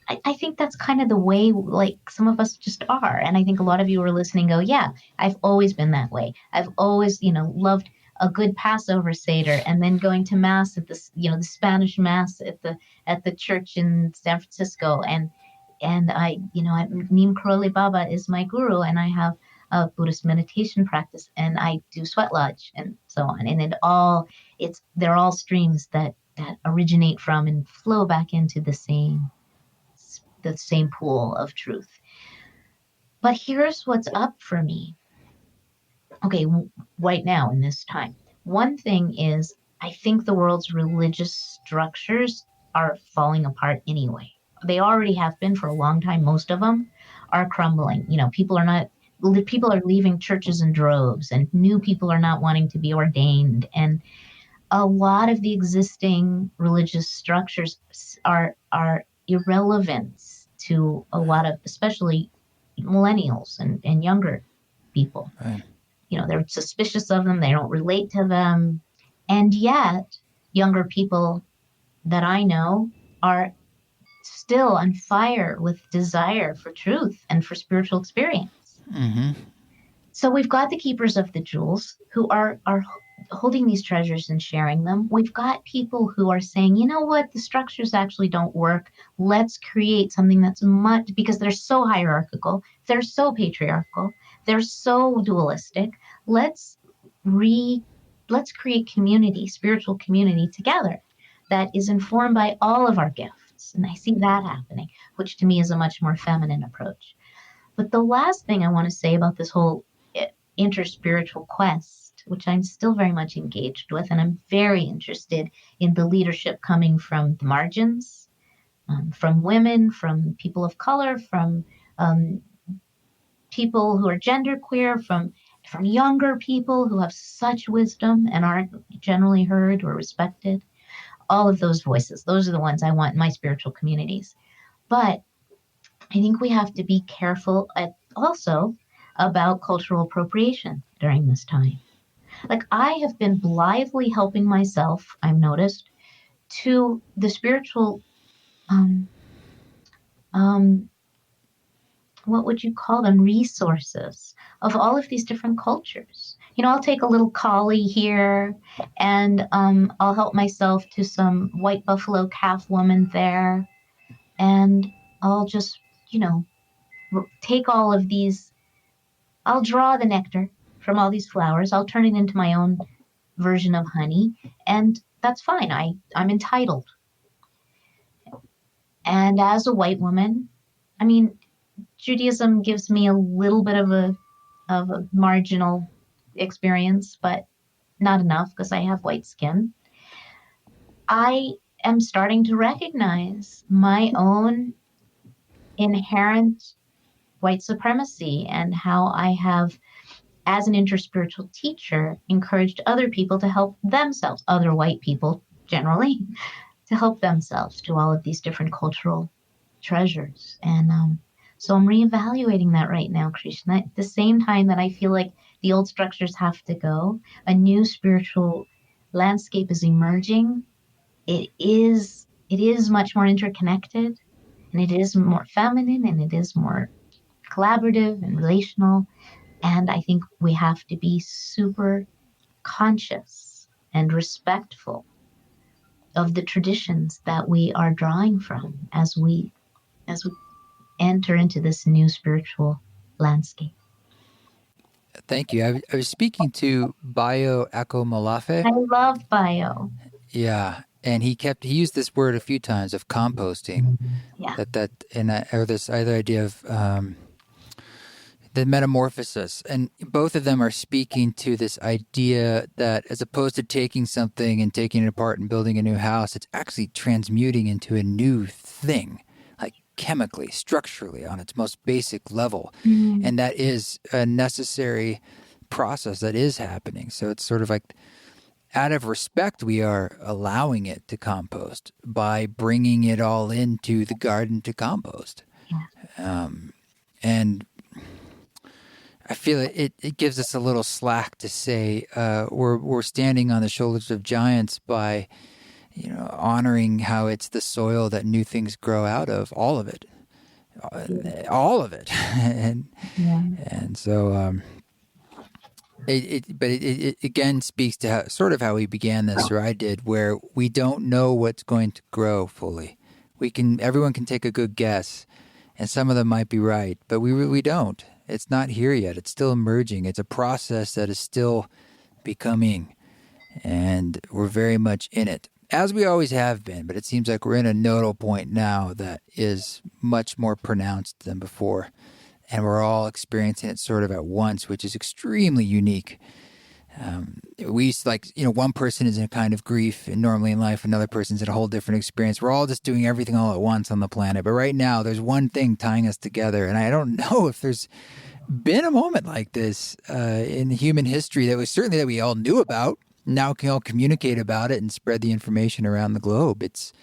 I think that's kind of the way, like, some of us just are. And I think a lot of you are listening go, yeah, I've always been that way. I've always, loved a good Passover Seder, and then going to Mass at the Spanish Mass at the church in San Francisco. And I, Neem Karoli Baba is my guru, and I have a Buddhist meditation practice, and I do sweat lodge and so on. And they're all streams that originate from and flow back into the same pool of truth. But here's what's up for me. Okay, right now in this time. One thing is, I think the world's religious structures are falling apart anyway. They already have been for a long time. Most of them are crumbling. People are leaving churches in droves, and new people are not wanting to be ordained. And a lot of the existing religious structures are irrelevant to a lot of, especially millennials and younger people. Right. They're suspicious of them. They don't relate to them. And yet, younger people that I know are still on fire with desire for truth and for spiritual experience. Mm-hmm. So we've got the keepers of the jewels who are holding these treasures and sharing them. We've got people who are saying, you know what, the structures actually don't work. Let's create something that's because they're so hierarchical, they're so patriarchal, they're so dualistic. Let's create community, spiritual community together that is informed by all of our gifts. And I see that happening, which to me is a much more feminine approach. But the last thing I want to say about this whole interspiritual quest, which I'm still very much engaged with, and I'm very interested in the leadership coming from the margins, from women, from people of color, from people who are genderqueer, from younger people who have such wisdom and aren't generally heard or respected. All of those voices, those are the ones I want in my spiritual communities. But I think we have to be careful also about cultural appropriation during this time. Like, I have been blithely helping myself, I've noticed, to the spiritual, um, um, what would you call them, resources of all of these different cultures. I'll take a little collie here, and I'll help myself to some white buffalo calf woman there, and I'll just, take all of these. I'll draw the nectar from all these flowers. I'll turn it into my own version of honey, and that's fine. I'm entitled. And as a white woman, I mean, Judaism gives me a little bit of a marginal experience, but not enough because I have white skin. I am starting to recognize my own inherent white supremacy and how I have, as an interspiritual teacher, encouraged other people to help themselves, other white people generally, to help themselves to all of these different cultural treasures. And so I'm reevaluating that right now, Krishna. At the same time that I feel like the old structures have to go, a new spiritual landscape is emerging. It is much more interconnected, and it is more feminine, and it is more collaborative and relational. And I think we have to be super conscious and respectful of the traditions that we are drawing from as we enter into this new spiritual landscape. Thank you. I was speaking to Bayo Akomolafe. I love Bio. Yeah, and he used this word a few times of composting. Yeah. Or this other idea of the metamorphosis, and both of them are speaking to this idea that as opposed to taking something and taking it apart and building a new house, it's actually transmuting into a new thing, like chemically, structurally, on its most basic level. Mm. And that is a necessary process that is happening. So it's sort of like, out of respect, we are allowing it to compost by bringing it all into the garden to compost. Yeah. And I feel it gives us a little slack to say we're standing on the shoulders of giants by, honoring how it's the soil that new things grow out of, all of it, and so it again speaks to how we began this, or I did, where we don't know what's going to grow fully. Everyone can take a good guess, and some of them might be right, but we don't. It's not here yet. It's still emerging. It's a process that is still becoming, and we're very much in it, as we always have been. But it seems like we're in a nodal point now that is much more pronounced than before, and we're all experiencing it sort of at once, which is extremely unique. One person is in a kind of grief, and normally in life, another person's in a whole different experience. We're all just doing everything all at once on the planet. But right now, there's one thing tying us together. And I don't know if there's been a moment like this in human history that we all knew about. Now can all communicate about it and spread the information around the globe. It's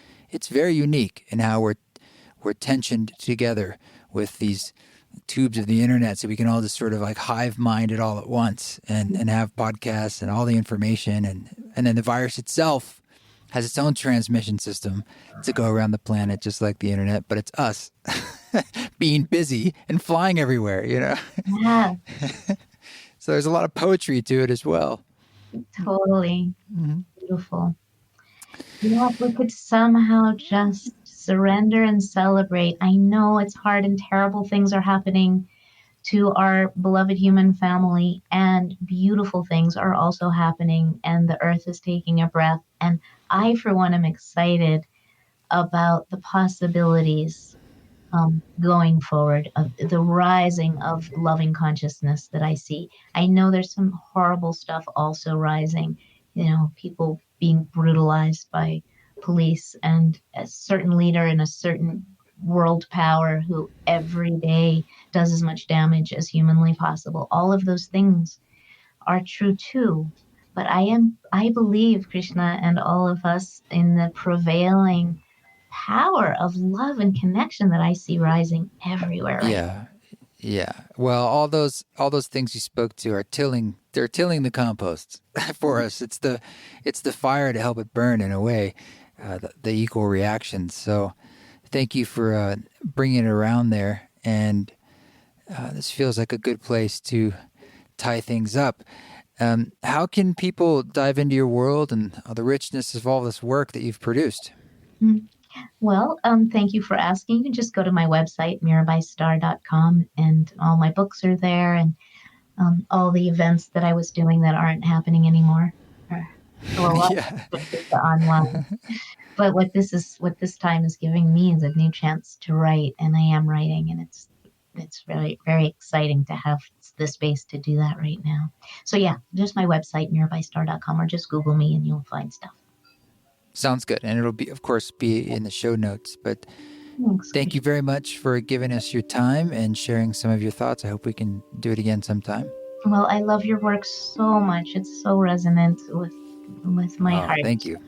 very unique in how we're tensioned together with these tubes of the internet, so we can all just sort of like hive mind it all at once and have podcasts and all the information, and then the virus itself has its own transmission system to go around the planet just like the internet, but it's us being busy and flying everywhere, Yeah. So there's a lot of poetry to it as well. Totally. Mm-hmm. Beautiful. If we could somehow just surrender and celebrate. I know it's hard and terrible things are happening to our beloved human family, and beautiful things are also happening, and the earth is taking a breath. And I, for one, am excited about the possibilities going forward, of the rising of loving consciousness that I see. I know there's some horrible stuff also rising, people being brutalized by police, and a certain leader in a certain world power who every day does as much damage as humanly possible. All of those things are true too. But I believe, Krishna, and all of us, in the prevailing power of love and connection that I see rising everywhere right now. Yeah. Yeah. Well, all those things you spoke to are they're tilling the compost for us. It's the fire to help it burn in a way, the equal reactions. So thank you for bringing it around there. And this feels like a good place to tie things up. How can people dive into your world and the richness of all this work that you've produced? Well, thank you for asking. You can just go to my website, mirabaistarr.com, and all my books are there, and all the events that I was doing that aren't happening anymore. So a lot Yeah. of it is online. But what this time is giving me is a new chance to write, and I am writing, and it's very, very exciting to have the space to do that right now. So yeah, just my website, mirabaistarr.com, or just Google me and you'll find stuff. Sounds good. And it'll be, of course, be in the show notes. But Thanks. thank you very much for giving us your time and sharing some of your thoughts. I hope we can do it again sometime. Well, I love your work so much. It's so resonant with my heart. Thank you.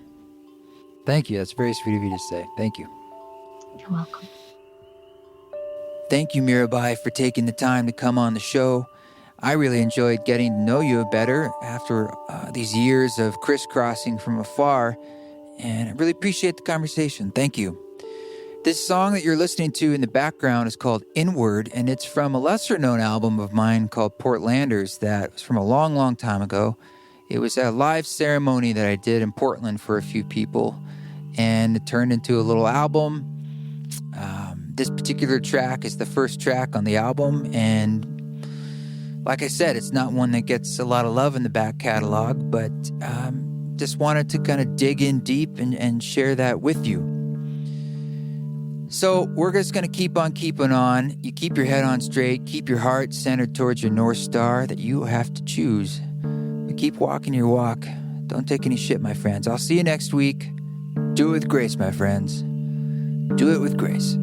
Thank you. That's very sweet of you to say. Thank you. You're welcome. Thank you, Mirabai, for taking the time to come on the show. I really enjoyed getting to know you better after these years of crisscrossing from afar, and I really appreciate the conversation. Thank you. This song that you're listening to in the background is called Inward, and it's from a lesser-known album of mine called Portlanders that was from a long, long time ago. It was a live ceremony that I did in Portland for a few people, and it turned into a little album. This particular track is the first track on the album, and like I said, it's not one that gets a lot of love in the back catalog, but just wanted to kind of dig in deep and share that with you. So we're just going to keep on keeping on. You keep your head on straight, keep your heart centered towards your North Star that you have to choose. But keep walking your walk. Don't take any shit, my friends. I'll see you next week. Do it with grace, my friends. Do it with grace.